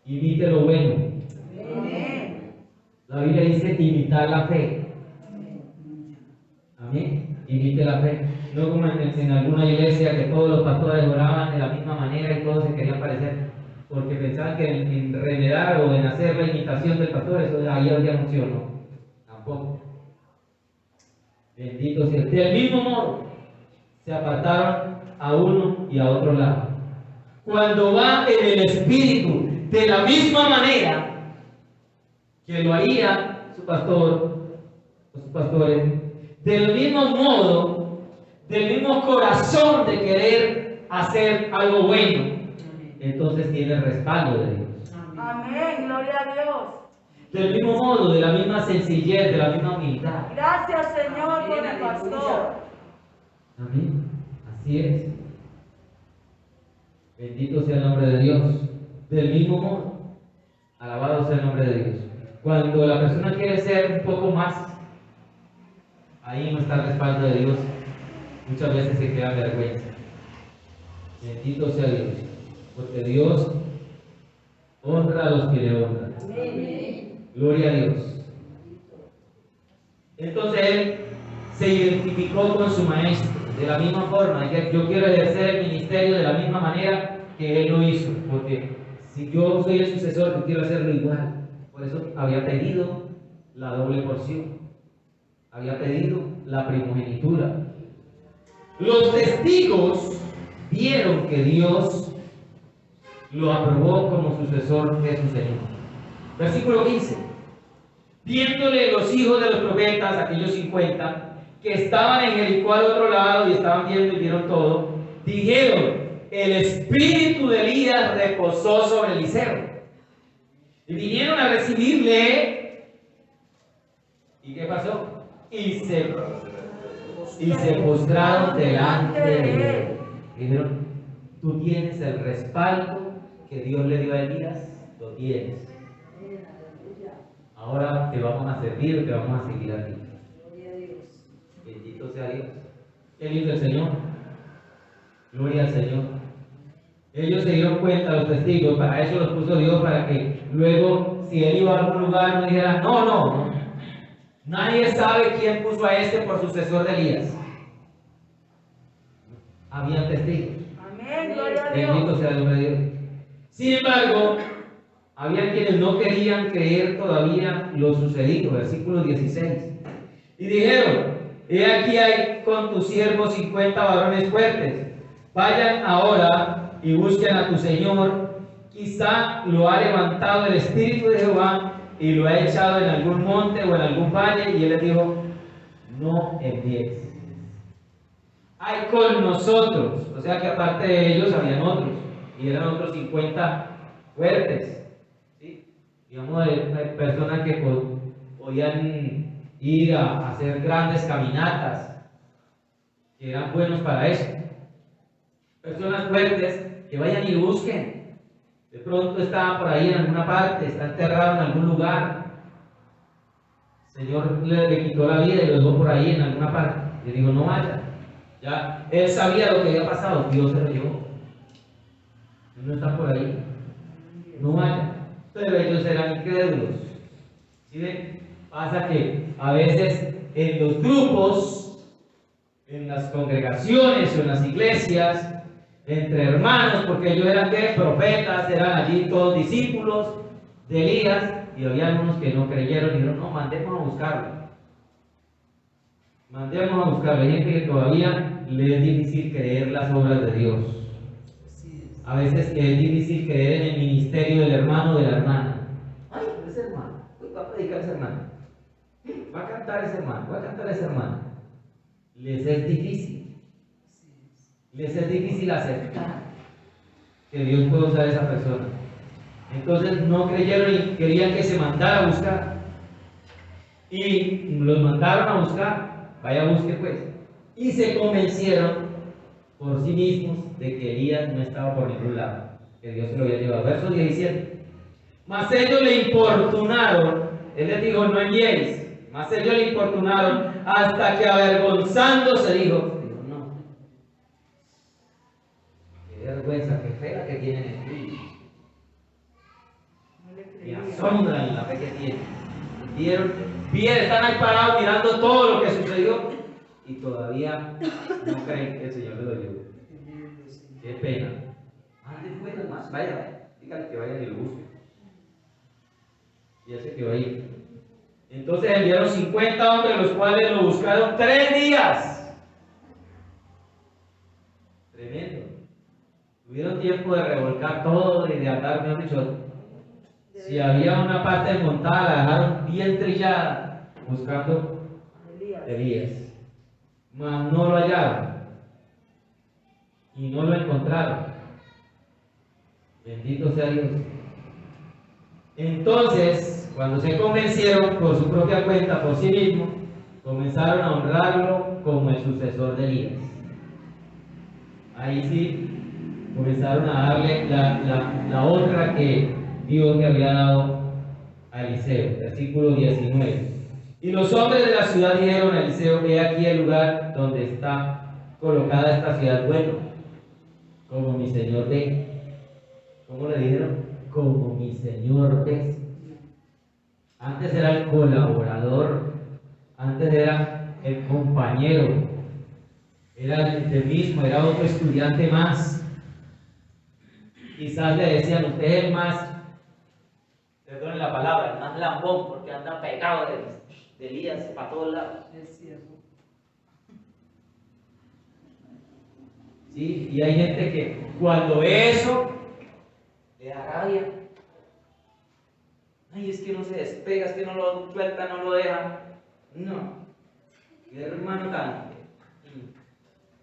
Imite lo bueno. Amén. La Biblia dice imitar la fe. Amén. Imite la fe. No como en alguna iglesia que todos los pastores oraban de la misma manera y todos se querían parecer, porque pensaban que en remedar o en hacer la imitación del pastor, eso ahí había unción, no. Tampoco. Bendito sea. Del mismo modo, se apartaron a uno y a otro lado. Cuando va en el Espíritu, de la misma manera que lo haría su pastor o sus pastores, del mismo modo, del mismo corazón de querer hacer algo bueno, entonces tiene el respaldo de Dios. Amén. Gloria a Dios. Del mismo modo, de la misma sencillez, de la misma humildad. Gracias, Señor, por el pastor. Amén. Así es. Bendito sea el nombre de Dios. Del mismo modo, alabado sea el nombre de Dios. Cuando la persona quiere ser un poco más, ahí no está el respaldo de Dios. Muchas veces se queda vergüenza. Bendito sea Dios. Porque Dios honra a los que le honran. Gloria a Dios. Entonces él se identificó con su maestro de la misma forma. Yo quiero ejercer el ministerio de la misma manera que él lo hizo, porque si yo soy el sucesor, yo quiero hacerlo igual. Por eso había pedido la doble porción, había pedido la primogenitura. Los testigos vieron que Dios lo aprobó como sucesor de su Señor. Versículo 15. Viéndole los hijos de los profetas, aquellos 50, que estaban en Jericó al otro lado y estaban viendo y vieron todo, dijeron: el espíritu de Elías reposó sobre Eliseo. Y vinieron a recibirle. ¿Y qué pasó? Y se postraron delante de él. Y dijeron: tú tienes el respaldo que Dios le dio a Elías, lo tienes. Ahora te vamos a servir, te vamos a seguir a ti. Bendito sea Dios. Qué lindo el Señor. Gloria al Señor. Ellos se dieron cuenta, los testigos, para eso los puso Dios, para que luego, si él iba a algún lugar, no dijera: no. Nadie sabe quién puso a este por sucesor de Elías. Había testigos. Amén. Gloria a Dios. Bendito sea el nombre de Dios. Sin embargo, había quienes no querían creer todavía lo sucedido. Versículo 16. Y dijeron: he aquí hay con tus siervos 50 varones fuertes. Vayan ahora y busquen a tu Señor. Quizá lo ha levantado el Espíritu de Jehová y lo ha echado en algún monte o en algún valle. Y él les dijo: no enviéis. Hay con nosotros. O sea que aparte de ellos habían otros. Y eran otros 50 fuertes. ¿Sí? Digamos, hay personas que podían ir a hacer grandes caminatas, que eran buenos para eso. Personas fuertes que vayan y busquen. De pronto está por ahí en alguna parte, está enterrado en algún lugar. El Señor le quitó la vida y lo dejó por ahí en alguna parte. Le digo: no vaya. Ya él sabía lo que había pasado, Dios se lo llevó. Él no está por ahí. No vaya. Pero ellos eran incrédulos. ¿Sí ven? Pasa que a veces en los grupos, en las congregaciones o en las iglesias, entre hermanos, porque ellos eran profetas, eran allí todos discípulos de Elías, y había algunos que no creyeron y dijeron: no, mandemos a buscarlo. Mandemos a buscarlo. Hay gente que todavía le es difícil creer las obras de Dios. A veces es difícil creer en el ministerio del hermano o de la hermana. Ay, pero ese hermano, va a predicar ese hermano, va a cantar ese hermano, va a cantar ese hermano. Les es difícil. Les es difícil aceptar que Dios puede usar a esa persona. Entonces no creyeron y querían que se mandara a buscar. Y los mandaron a buscar. Vaya, busque pues. Y se convencieron por sí mismos de que Elías no estaba por ningún lado, que Dios se lo había llevado. Verso 17. Mas ellos le importunaron, él les dijo, no enviéis. Mas ellos le importunaron hasta que avergonzándose dijo, no, qué vergüenza, qué fea que tienen espíritu. No le Me creía. asombran la fe que tienen. Vieron, están ahí parados mirando todo lo que sucedió y todavía no creen que el Señor les lo ayude. Qué pena. Mande fuera más, vaya, díganle que vayan y lo busquen. Y ese que va ahí. Entonces enviaron 50 hombres, los cuales lo buscaron 3 días. Tremendo. Tuvieron tiempo de revolcar todo y de andar, mejor dicho. Si había una parte desmontada, la dejaron bien trillada, buscando Elías. Elías. Mas no lo hallaron. Y no lo encontraron. Bendito sea Dios. Entonces, cuando se convencieron por su propia cuenta, por sí mismos, comenzaron a honrarlo como el sucesor de Elías. Ahí sí, comenzaron a darle la honra que Dios le había dado a Eliseo. Versículo 19. Y los hombres de la ciudad dijeron a Eliseo, he aquí el lugar donde está colocada esta ciudad, bueno, como mi señor ve. ¿Cómo le dijeron? Como mi señor ve. Antes era el colaborador, antes era el compañero, era el mismo, era otro estudiante más. Quizás le decían, usted es el más, perdonen la palabra, el más lambón, porque anda pegado de Elías para todos lados. Es cierto. ¿Sí? Y hay gente que cuando ve eso, le da rabia. Ay, es que no se despega, es que no lo suelta, no lo deja. No. Y hermano tan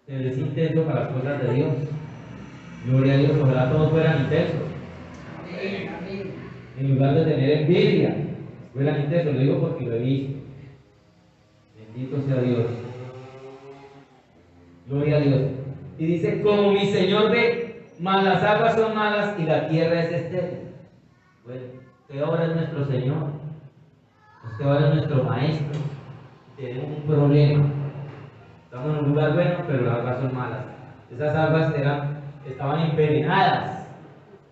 es intenso para las cosas de Dios. Gloria a Dios, ojalá todos fueran intensos. Amén, amén. En lugar de tener envidia, fueran intensos. Lo digo porque lo he visto. Bendito sea Dios. Gloria a Dios. Y dice, como mi Señor ve, mas las aguas son malas y la tierra es estéril. Bueno, usted ahora es nuestro Señor. Usted ahora es nuestro Maestro. Tenemos un problema. Estamos en un lugar bueno, pero las aguas son malas. Esas aguas estaban envenenadas.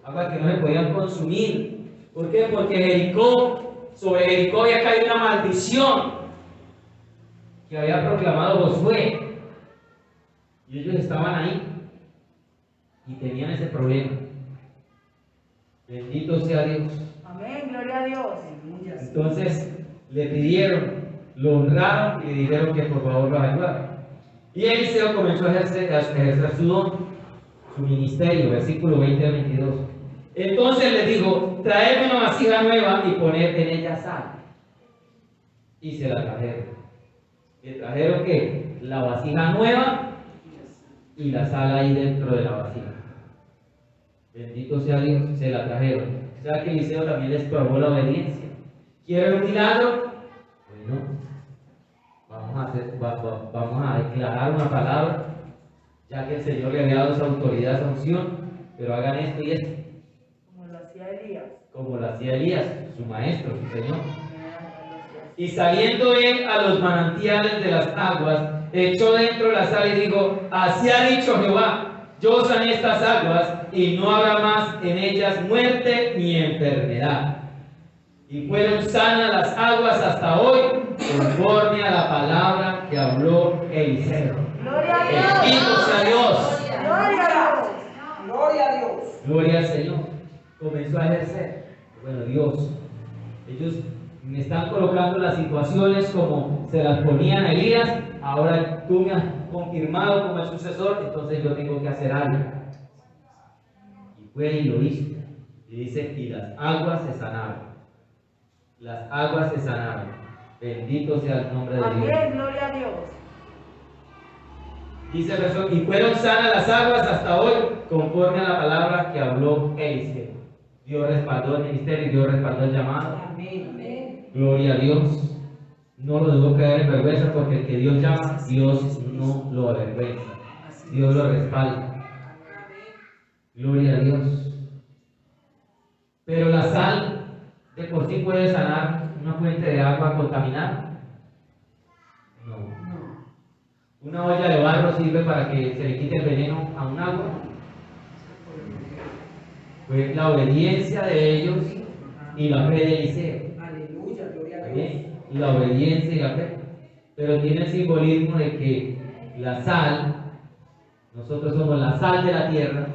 Aguas que no se podían consumir. ¿Por qué? Porque sobre Jericó había caído una maldición que había proclamado Josué. Y ellos estaban ahí y tenían ese problema. Bendito sea Dios. Amén, gloria a Dios. Aleluya. Entonces le pidieron, lo honraron y le dijeron que por favor los ayudara. Y Eliseo comenzó a ejercer su don, su ministerio, versículo 20 al 22. Entonces les dijo, traedme una vasija nueva y poned en ella sal. Y se la trajeron. ¿Le trajeron qué? La vasija nueva y la sal ahí dentro de la vasija. Bendito sea Dios, se la trajeron. O sea que Eliseo también les probó la obediencia. ¿Quieren un milagro? Bueno, vamos a declarar una palabra, ya que el Señor le había dado esa autoridad, esa unción, pero hagan esto y esto. Como lo hacía Elías. Como lo hacía Elías, su maestro, su Señor. Y saliendo él a los manantiales de las aguas, echó dentro la sal y dijo, así ha dicho Jehová, yo sané estas aguas y no habrá más en ellas muerte ni enfermedad. Y fueron sanas las aguas hasta hoy, conforme a la palabra que habló Eliseo. Gloria a Dios. Bendito sea Dios. Gloria a Dios. Gloria a Dios. Gloria al Señor. Comenzó a ejercer. Bueno, Dios, ellos me están colocando las situaciones como se las ponían a Elías. Ahora tú me has confirmado como el sucesor, entonces yo tengo que hacer algo. Y fue y lo hizo. Y dice, y las aguas se sanaron. Las aguas se sanaron. Bendito sea el nombre de Dios. Amén, gloria a Dios. Dice el verso, y fueron sanas las aguas hasta hoy, conforme a la palabra que habló Eliseo. Dios respaldó el ministerio, Dios respaldó el llamado. Amén, amén. Gloria a Dios. no lo dejó caer en vergüenza, porque el que Dios llama, Dios no lo avergüenza, Dios lo respalda. Gloria a Dios. Pero la sal de por sí puede sanar una fuente de agua contaminada. No. Una olla de barro sirve para que se le quite el veneno a un agua. Fue la obediencia de ellos y la fe de Eliseo. Aleluya, gloria a Dios. Amén. La obediencia y la fe. Pero tiene el simbolismo de que la sal, nosotros somos la sal de la tierra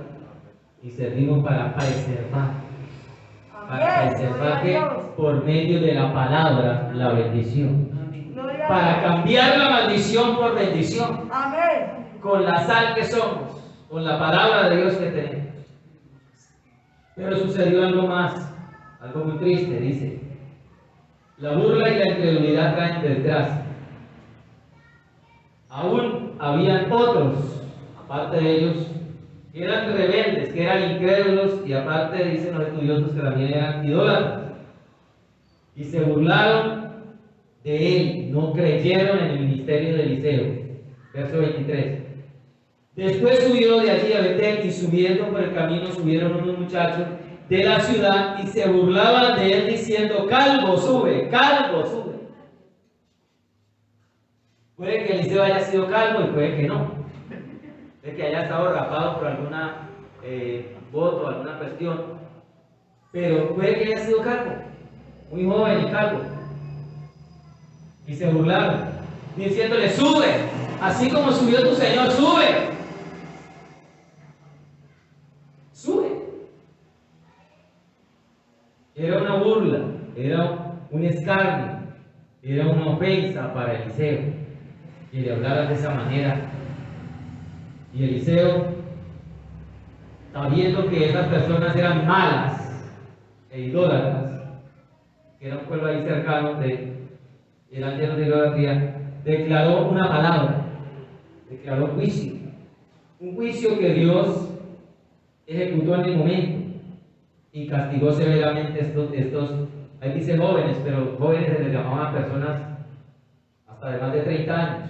y servimos para preservar. Para preservar que por medio de la palabra la bendición. Gloria a Para Dios. cambiar la maldición por bendición. Amén. Con la sal que somos, con la palabra de Dios que tenemos. Pero sucedió algo más, algo muy triste, dice. La burla y la incredulidad traen desgracia. Aún habían otros, aparte de ellos, que eran rebeldes, que eran incrédulos, y aparte dicen los estudiosos que también eran idólatras. Y se burlaron de él, no creyeron en el ministerio de Eliseo. Verso 23. Después subió de allí a Betel, y subiendo por el camino subieron unos muchachos de la ciudad y se burlaban de él diciendo: calvo sube, calvo sube. Puede que Eliseo haya sido calvo y puede que no. Puede que haya estado rapado por alguna voto, alguna cuestión. Pero puede que haya sido calvo, muy joven y calvo. Y se burlaron, diciéndole: sube, así como subió tu Señor, sube. Sube. Era una burla, era un escarnio, era una ofensa para Eliseo que le hablara de esa manera. Y Eliseo, sabiendo que esas personas eran malas e idólatras, que era un pueblo ahí cercano, eran llenos de idolatría, declaró una palabra, declaró juicio, un juicio que Dios ejecutó en el momento y castigó severamente estos, ahí dice jóvenes, pero jóvenes se les llamaban a personas hasta de más de 30 años.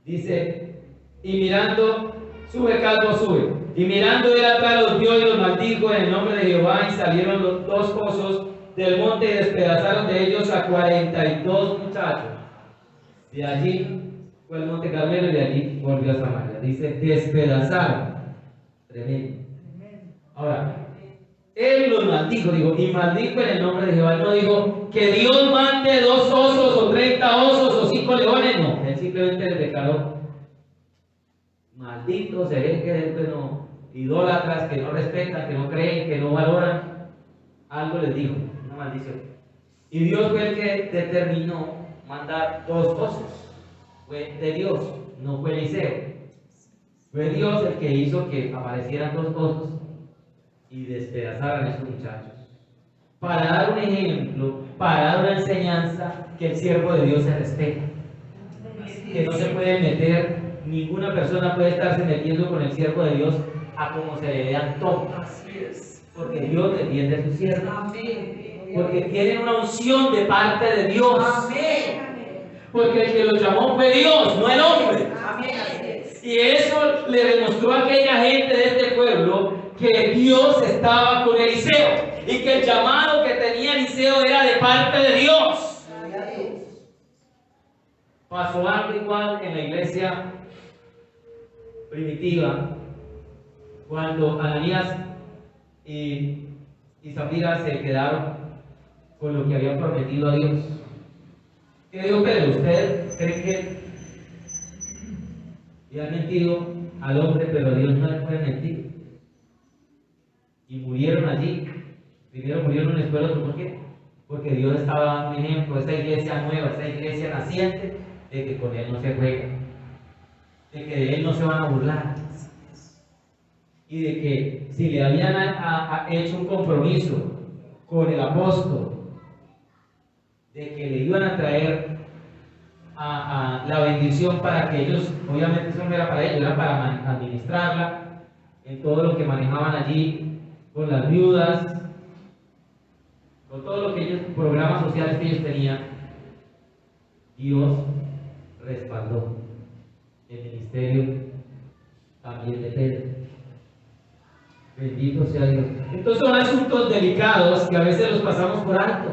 Dice: y mirando, sube calvo, sube. Y mirando él atrás los vio y los maldijo en el nombre de Jehová, y salieron los dos pozos del monte y despedazaron de ellos a 42 muchachos. De allí fue el monte Carmelo y de allí volvió a Samaria. Dice: despedazaron. Tremendo. Ahora, él los maldijo, digo, y maldijo en el nombre de Jehová. No dijo que Dios mande 2 osos o 30 osos o 5 leones, no. Él simplemente les declaró: malditos, herejes, bueno, idólatras, que no respetan, que no creen, que no valoran. Algo les dijo, una maldición. Y Dios fue el que determinó mandar 2 osos. Fue de Dios, no fue Eliseo. Fue Dios el que hizo que aparecieran 2 osos y despedazaran a estos muchachos. Para dar un ejemplo, para dar una enseñanza, que el siervo de Dios se respeta. Que no se puede meter, ninguna persona puede estarse metiendo con el siervo de Dios a como se le dé antojo. Porque Dios defiende a su siervo. Porque tienen una unción de parte de Dios. Porque el que los llamó fue Dios, no el hombre. Y eso le demostró a aquella gente de este pueblo que Dios estaba con Eliseo y que el llamado que tenía Eliseo era de parte de Dios. Pasó algo igual en la iglesia primitiva, cuando Ananías y Zafira se quedaron con lo que habían prometido a Dios. ¿Qué dijo Pedro? ¿Usted cree que le han mentido al hombre, pero a Dios no le puede mentir? Y murieron allí. Primero murieron, después otro. ¿Por qué? Porque Dios estaba dando un ejemplo, esta iglesia nueva, esta iglesia naciente, de que con Él no se juega, de que de Él no se van a burlar, y de que si le habían hecho un compromiso con el apóstol, de que le iban a traer a la bendición para que ellos, obviamente eso no era para ellos, era para administrarla en todo lo que manejaban allí, con las viudas, con todo lo que ellos, programas sociales que ellos tenían. Dios respaldó el ministerio también de Pedro. Bendito sea Dios. Entonces son asuntos delicados que a veces los pasamos por alto.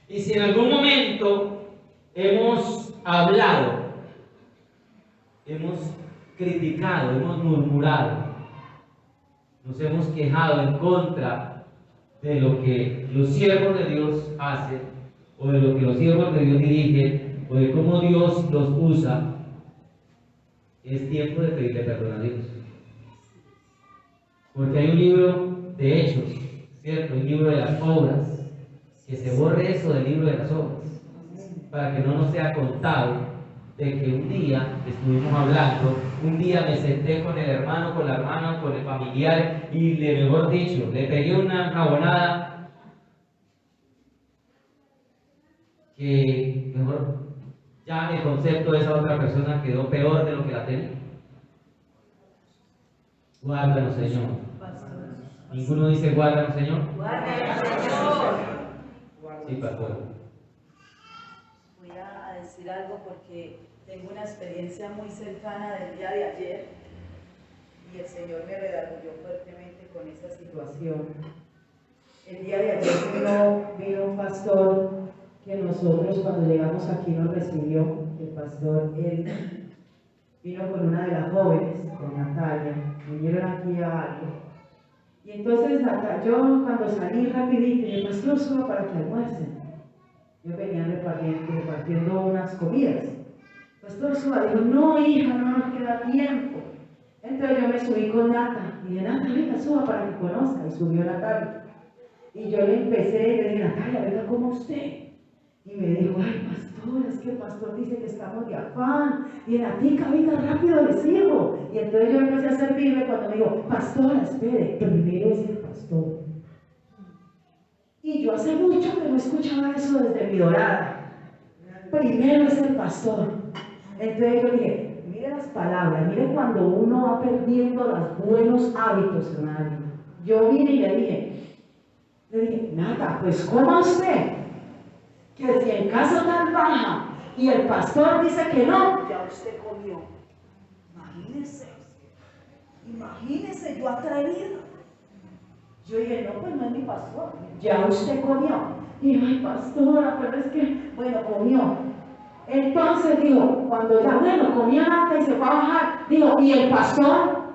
Y si en algún momento hemos hablado, hemos criticado, hemos murmurado, nos hemos quejado en contra de lo que los siervos de Dios hacen, o de lo que los siervos de Dios dirigen, o de cómo Dios los usa, es tiempo de pedirle perdón a Dios. Porque hay un libro de Hechos, ¿cierto? Un libro de las obras, que se borre eso del libro de las obras, para que no nos sea contado de que un día estuvimos hablando, un día me senté con el hermano, con la hermana, con el familiar y mejor dicho, le pegué una jabonada que mejor ya el concepto de esa otra persona quedó peor de lo que la tenía. Guárdanos, Señor. Ninguno dice guárdanos, Señor. Guárdanos, Señor. Sí, pastor. Voy a decir algo porque tengo una experiencia muy cercana del día de ayer y el Señor me redarguyó fuertemente con esa situación. El día de ayer vino un pastor que nosotros cuando llegamos aquí nos recibió. El pastor, él vino con una de las jóvenes, con Natalia, vinieron aquí a algo. Y entonces yo cuando salí rapidito, dije, pastor, suba para que almuercen. Yo venía repartiendo unas comidas. Pastor, suba. Dijo, no, hija, no nos queda tiempo. Entonces yo me subí con Nata. Y dije, Nata, venga, suba para que conozca. Y subió Natalia. Y yo le empecé y le dije, Natalia, venga como usted. Y me dijo, ay, pastor, es que el pastor dice que estamos de afán. Y Natica, venga, rápido, le sirvo. Y entonces yo empecé a servirme cuando me dijo, pastora, espere, primero es el pastor. Y yo hace mucho que no escuchaba eso desde mi dorada. Primero es el pastor. Entonces yo dije, mire las palabras, mire cuando uno va perdiendo los buenos hábitos, hermano. Yo vine y le dije, nada, pues coma usted, que si en casa tan baja y el pastor dice que no, ya usted comió. Imagínese yo atrevida. Yo dije, no, pues no es mi pastor, ya usted comió. Y dijo, ay, pastora, pero es que, bueno, comió. Entonces dijo, cuando ya, bueno, comió nada y se fue a bajar, dijo, ¿y el pastor?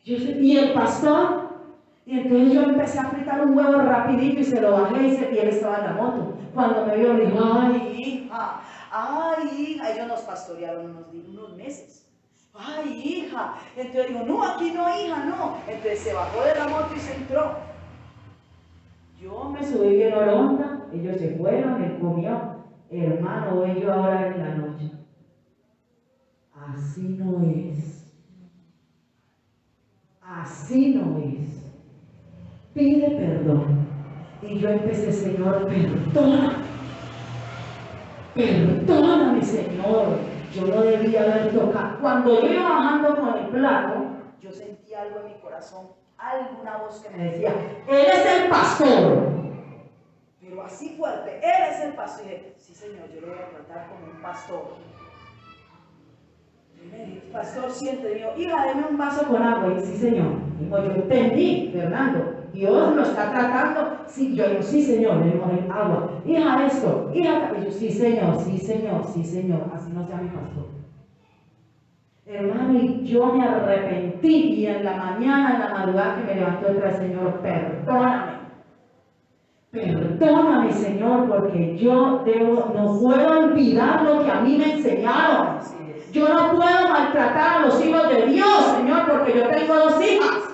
¿Y el pastor? Y entonces yo empecé a fritar un huevo rapidito y se lo bajé y él estaba en la moto. Cuando me vio, me dijo, ay, hija, ellos nos pastorearon unos meses. Ay, hija. Entonces digo, no, aquí no, hija, no. Entonces se bajó de la moto y se entró. Yo me subí bien oronda, ellos se fueron, él comió. Hermano, voy yo ahora en la noche. Así no es. Así no es. Pide perdón. Y yo empecé, Señor, perdóname, Señor. Yo no debía haber tocado. Cuando yo iba bajando con el plato, yo sentí algo en mi corazón, alguna voz que me decía, Él es el pastor. Pero así fuerte, Él es el pastor. Y dije, sí, Señor, yo lo voy a tratar como un pastor. Y me dije, pastor, siente, digo, hija, deme un vaso con agua. Y sí, Señor. Digo, yo entendí, Fernando. Dios lo está tratando. Sí, yo digo, sí, Señor, le digo, agua. Hija, esto, hija, y yo, sí, Señor, sí, Señor, sí, Señor. Así no sea mi pastor. Hermano, y yo me arrepentí. Y en la mañana, en la madrugada que me levantó otra vez, Señor, perdóname. Perdóname, Señor, porque yo no puedo olvidar lo que a mí me enseñaron. Yo no puedo maltratar a los hijos de Dios, Señor, porque yo tengo 2 hijas.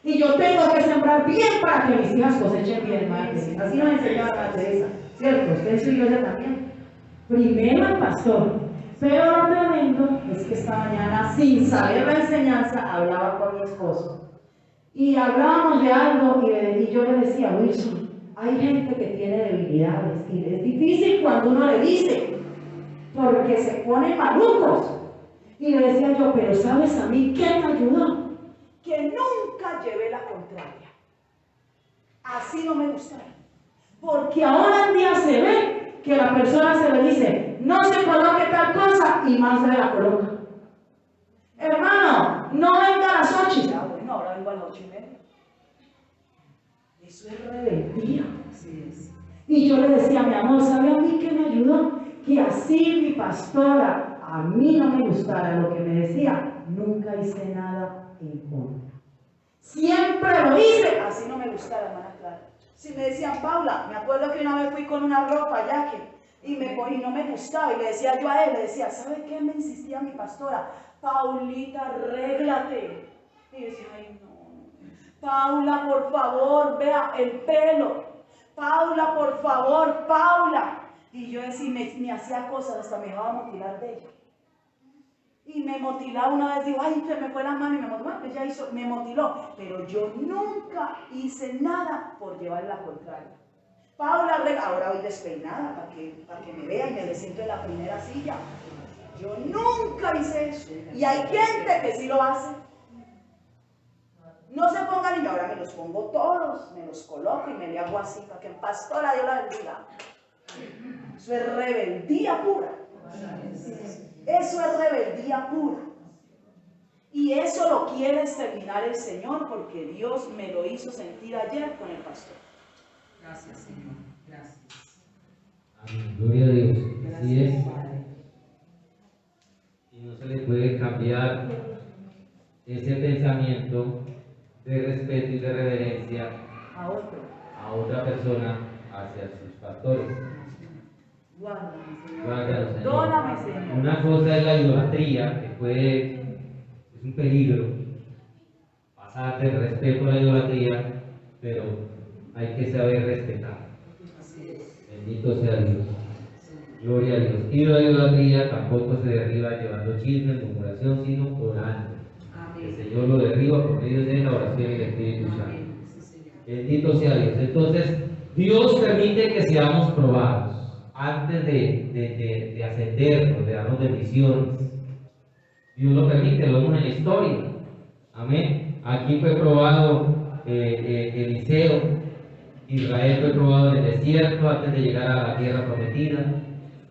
Y yo tengo que sembrar bien para que mis hijas cosechen bien, madre. Así nos enseñó la Madre Teresa, ¿cierto? Usted en su iglesia también. Primero el pastor. Pero lo tremendo es que esta mañana, sin saber la enseñanza, hablaba con mi esposo. Y hablábamos de algo y yo le decía, Wilson, hay gente que tiene debilidades y es difícil cuando uno le dice, porque se ponen malucos. Y le decía yo, pero ¿sabes a mí qué me ayudó? Que nunca llevé la contraria. Así no me gusta. Porque ahora en día se ve que la persona se le dice, no se coloque tal cosa y más se la coloca. Hermano, no venga a las 8. Ya, bueno, ahora vengo a las 8:30. Eso es rebeldía. Así es. Y yo le decía, mi amor, ¿sabe a mí qué me ayudó? Que así mi pastora, a mí no me gustara lo que me decía, nunca hice nada en contra. Siempre lo hice. Así no me gustaba, hermana Clara. Si me decían, Paula, me acuerdo que una vez fui con una ropa ya y no me gustaba, y le decía yo a él, le decía, ¿sabe qué? Me insistía mi pastora, Paulita, arréglate. Y yo decía, ay no, Paula, por favor, vea el pelo. Paula, por favor, Paula. Y yo decía, me hacía cosas, hasta me dejaba motilar de ella. Y me motilaba una vez, digo, ay, se me fue la mano y me motiló. Bueno, ella me motiló, pero yo nunca hice nada por llevarle la contraria. Paula, ahora voy despeinada para que me vea y me siento en la primera silla. Yo nunca hice eso. Y hay gente que sí lo hace. No se pongan y ahora me los pongo todos, me los coloco y me le hago así para que el pastor a Dios la bendiga. Eso es rebeldía pura. Eso es rebeldía pura. Y eso lo quiere exterminar el Señor porque Dios me lo hizo sentir ayer con el pastor. Gracias, Señor. Gracias. Amén. Gloria a Dios. Así Gracias, es. Padre. Y no se le puede cambiar ese pensamiento de respeto y de reverencia a otra persona hacia sus pastores. Guárdame, Señor. Guárdalos, Señor. Perdóname, Señor. Una cosa es la idolatría, que es un peligro pasar del respeto a la idolatría, pero hay que saber respetar. Así es. Bendito sea Dios. Gloria a Dios. Y la idolatría tampoco se derriba llevando chismes, murmuración, sino orando. El Amén. Señor lo derriba por medio de la oración y el Espíritu Santo. Amén. Sí, Señor. Bendito sea Dios. Entonces, Dios permite que seamos probados antes de ascendernos, de darnos bendiciones. Dios lo permite, lo vemos en la historia. Amén. Aquí fue probado Eliseo. Israel fue probado en el desierto antes de llegar a la tierra prometida.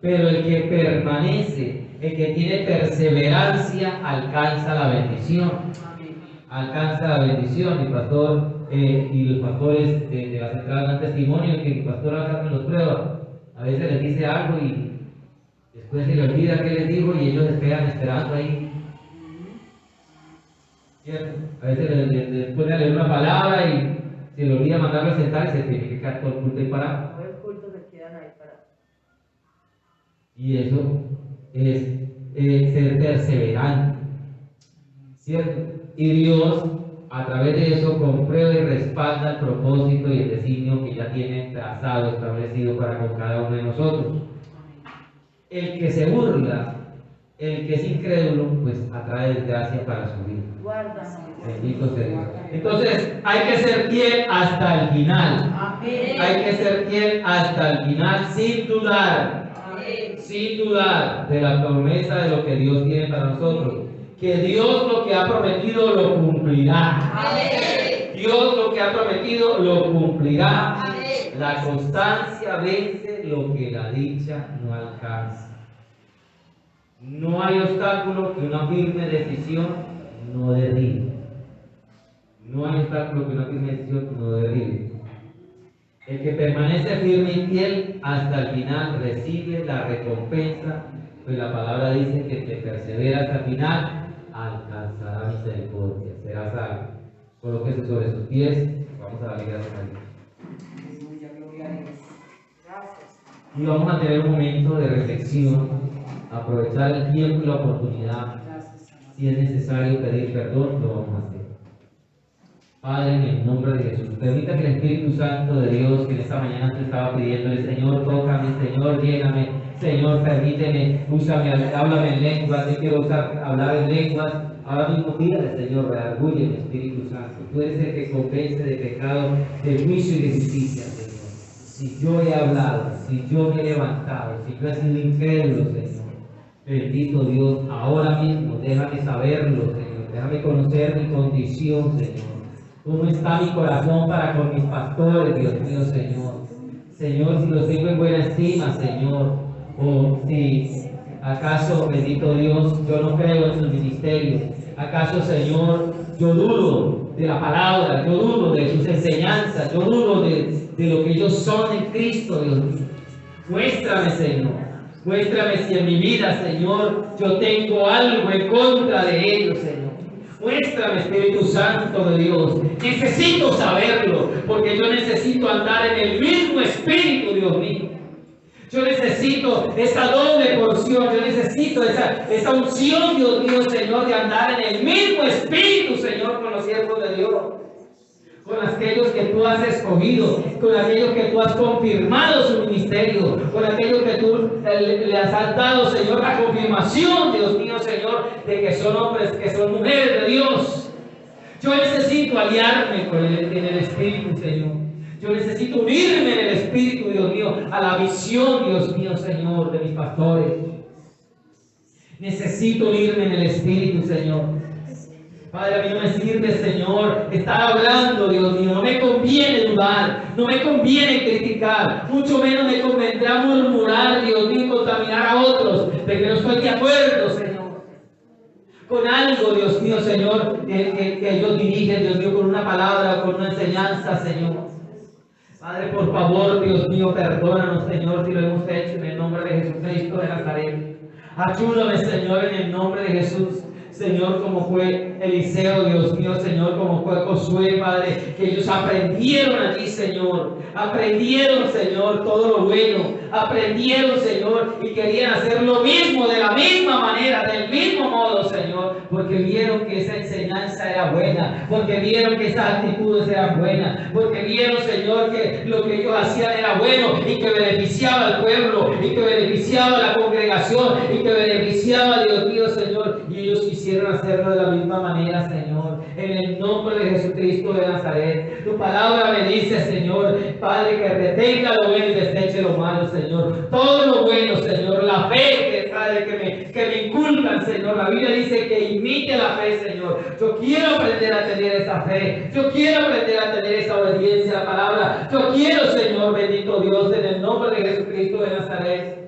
Pero el que permanece, el que tiene perseverancia, alcanza la bendición. Amén. Alcanza la bendición. Mi pastor y los pastores de la central dan testimonio que mi pastor acá me los prueba. A veces les dice algo y después se le olvida qué les dijo y ellos esperan esperando ahí. ¿Cierto? A veces después de leer una palabra y se le olvida mandarlo a sentar y se tiene que quedar todo el culto ahí parado. Todo el culto se quedan ahí parados. Y eso es ser perseverante, ¿cierto? Y Dios, a través de eso, comprueba y respalda el propósito y el designio que ya tiene trazado, establecido para con cada uno de nosotros. El que se burla, el que es incrédulo, pues atrae desgracia para su vida. Guárdame. Bendito sea Dios. Entonces, hay que ser fiel hasta el final. Amén. Hay que ser fiel hasta el final, sin dudar. Amén. Sin dudar de la promesa de lo que Dios tiene para nosotros. Que Dios lo que ha prometido lo cumplirá. Amén. Dios lo que ha prometido lo cumplirá. Amén. La constancia vence lo que la dicha no alcanza. No hay obstáculo que una firme decisión no derribe. No hay obstáculo que una firme decisión no derribe. El que permanece firme y fiel hasta el final recibe la recompensa, pues la palabra dice que el que persevera hasta el final alcanzará misericordia, será salvo. Colóquese sobre sus pies, vamos a darle gracias a Dios. Aleluya, gloria a Dios. Gracias. Y vamos a tener un momento de reflexión, aprovechar el tiempo y la oportunidad. Gracias, amado. Si es necesario pedir perdón, lo vamos a hacer. Padre, en el nombre de Jesús, permita que el Espíritu Santo de Dios, que en esta mañana te estaba pidiendo, el Señor, tócame, Señor, lléname, Señor, permíteme, úsame, háblame en lenguas, yo quiero hablar en lenguas. Ahora mismo pídale, Señor, redarguye el Espíritu Santo. Tú eres el que convence de pecado, de juicio y de justicia, Señor. Si yo he hablado, si yo me he levantado, si yo he sido incrédulo, Señor, bendito Dios, ahora mismo déjame saberlo, Señor, déjame conocer mi condición, Señor. ¿Cómo está mi corazón para con mis pastores, Dios mío, Señor? Señor, si los tengo en buena estima, Señor, o si acaso, bendito Dios, yo no creo en sus ministerios, acaso, Señor, yo dudo de la palabra, yo dudo de sus enseñanzas, yo dudo de lo que ellos son en Cristo, Dios mío. Muéstrame, Señor, muéstrame si en mi vida, Señor, yo tengo algo en contra de ellos, Señor. Muéstrame, Espíritu Santo de Dios. Necesito saberlo, porque yo necesito andar en el mismo Espíritu, Dios mío. Yo necesito esa doble porción, yo necesito esa unción, Dios mío, Señor, de andar en el mismo Espíritu, Señor, con los siervos de Dios. Con aquellos que tú has escogido, con aquellos que tú has confirmado su ministerio, con aquellos que tú le has dado, Señor, la confirmación, Dios mío, Señor, de que son hombres, que son mujeres de Dios. Yo necesito aliarme con en el Espíritu, Señor. Yo necesito unirme en el Espíritu, Dios mío, a la visión, Dios mío, Señor, de mis pastores. Necesito unirme en el Espíritu, Señor. Padre, a mí no me sirve, Señor, estar hablando, Dios mío. No me conviene dudar, no me conviene criticar, mucho menos me convendrá murmurar, Dios mío, y contaminar a otros, de que no estoy de acuerdo, Señor, con algo, Dios mío, Señor, que ellos dirigen, Dios mío, con una palabra, con una enseñanza, Señor. Padre, por favor, Dios mío, perdónanos, Señor, si lo hemos hecho en el nombre de Jesucristo de Nazaret. Ayúdame, Señor, en el nombre de Jesús. Señor, como fue Eliseo, Dios mío, Señor, como fue Josué, Padre, que ellos aprendieron allí, Señor, aprendieron, Señor, todo lo bueno, aprendieron, Señor, y querían hacer lo mismo, de la misma manera, del mismo modo, Señor, porque vieron que esa enseñanza era buena, porque vieron que esas actitudes eran buenas, porque vieron, Señor, que lo que ellos hacían era bueno y que beneficiaba al pueblo, y que beneficiaba a la congregación, y que beneficiaba, Dios mío, Señor, y ellos quisieron hacerlo de la misma manera, Señor, en el nombre de Jesucristo de Nazaret. Tu palabra me dice, Señor, Padre, que retenga lo bueno y deseche lo malo, Señor. Todo lo bueno, Señor, la fe, Padre, que me inculcan, Señor. La Biblia dice que imite la fe, Señor. Yo quiero aprender a tener esa fe. Yo quiero aprender a tener esa obediencia a la palabra. Yo quiero, Señor, bendito Dios, en el nombre de Jesucristo de Nazaret.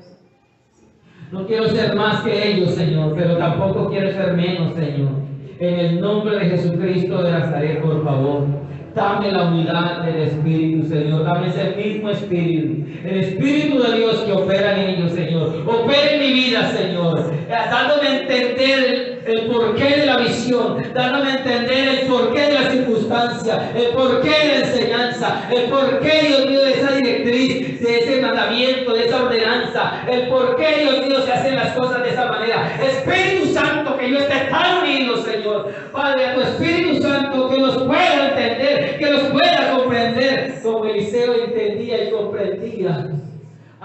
No quiero ser más que ellos, Señor, pero tampoco quiero ser menos, Señor. En el nombre de Jesucristo de Nazaret, por favor, dame la unidad del Espíritu, Señor. Dame ese mismo Espíritu, el Espíritu de Dios que opera en ellos, Señor. Opera en mi vida, Señor, dándome a entender el porqué de la visión, dándome a entender el porqué de la circunstancia, el porqué de la enseñanza, el porqué, Dios mío, de esa directriz, de ese mandamiento, de esa ordenanza, el porqué, Dios mío, se hacen las cosas de esa manera. Espíritu Santo, que yo esté tan unido, Señor, Padre, a tu Espíritu Santo, que los pueda entender, que los pueda comprender, como Eliseo entendía y comprendía.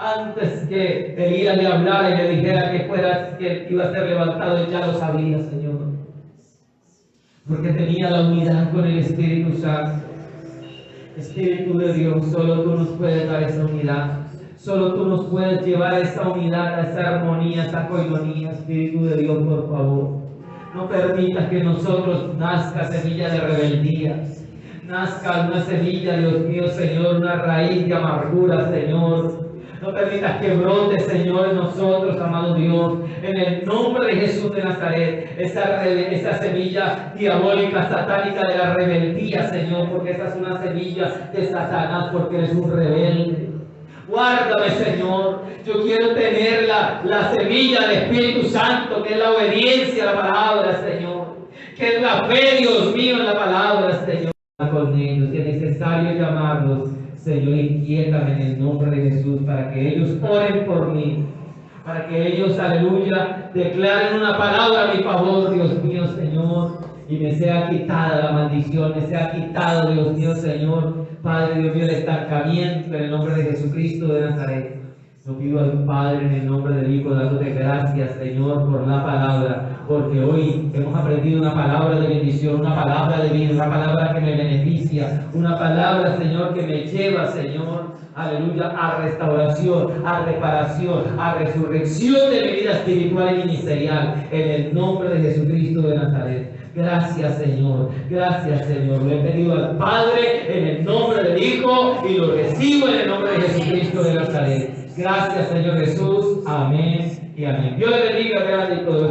Antes que Elías le hablara y le dijera que iba a ser levantado, él ya lo sabía, Señor. Porque tenía la unidad con el Espíritu Santo. Espíritu de Dios, solo tú nos puedes dar esa unidad. Solo tú nos puedes llevar a esa unidad, a esa armonía, a esa coinonía. Espíritu de Dios, por favor. No permitas que en nosotros nazca semilla de rebeldía. Nazca una semilla, Dios mío, Señor, una raíz de amargura, Señor. No permitas que brote, Señor, en nosotros, amado Dios, en el nombre de Jesús de Nazaret, esa semilla diabólica, satánica de la rebeldía, Señor, porque esa es una semilla de Satanás, porque eres un rebelde. Guárdame, Señor. Yo quiero tener la semilla del Espíritu Santo, que es la obediencia a la palabra, Señor, que es la fe, Dios mío, en la palabra, Señor. Con ellos, si es necesario llamarlos, Señor, inquiétame en el nombre de Jesús, para que ellos oren por mí, para que ellos, aleluya, declaren una palabra a mi favor, Dios mío, Señor, y me sea quitada la maldición, me sea quitado, Dios mío, Señor, Padre, Dios mío, el estancamiento, en el nombre de Jesucristo de Nazaret. Yo pido al Padre en el nombre del Hijo, dándote gracias, Señor, por la palabra, porque hoy hemos aprendido una palabra de bendición, una palabra de vida, una palabra que me beneficia, una palabra, Señor, que me lleva, Señor, aleluya, a restauración, a reparación, a resurrección de mi vida espiritual y ministerial, en el nombre de Jesucristo de Nazaret. Gracias, Señor. Gracias, Señor. Lo he pedido al Padre en el nombre del Hijo y lo recibo en el nombre de Jesucristo de Nazaret. Gracias, Señor Jesús. Amén y amén. Dios le bendiga, vean y todo.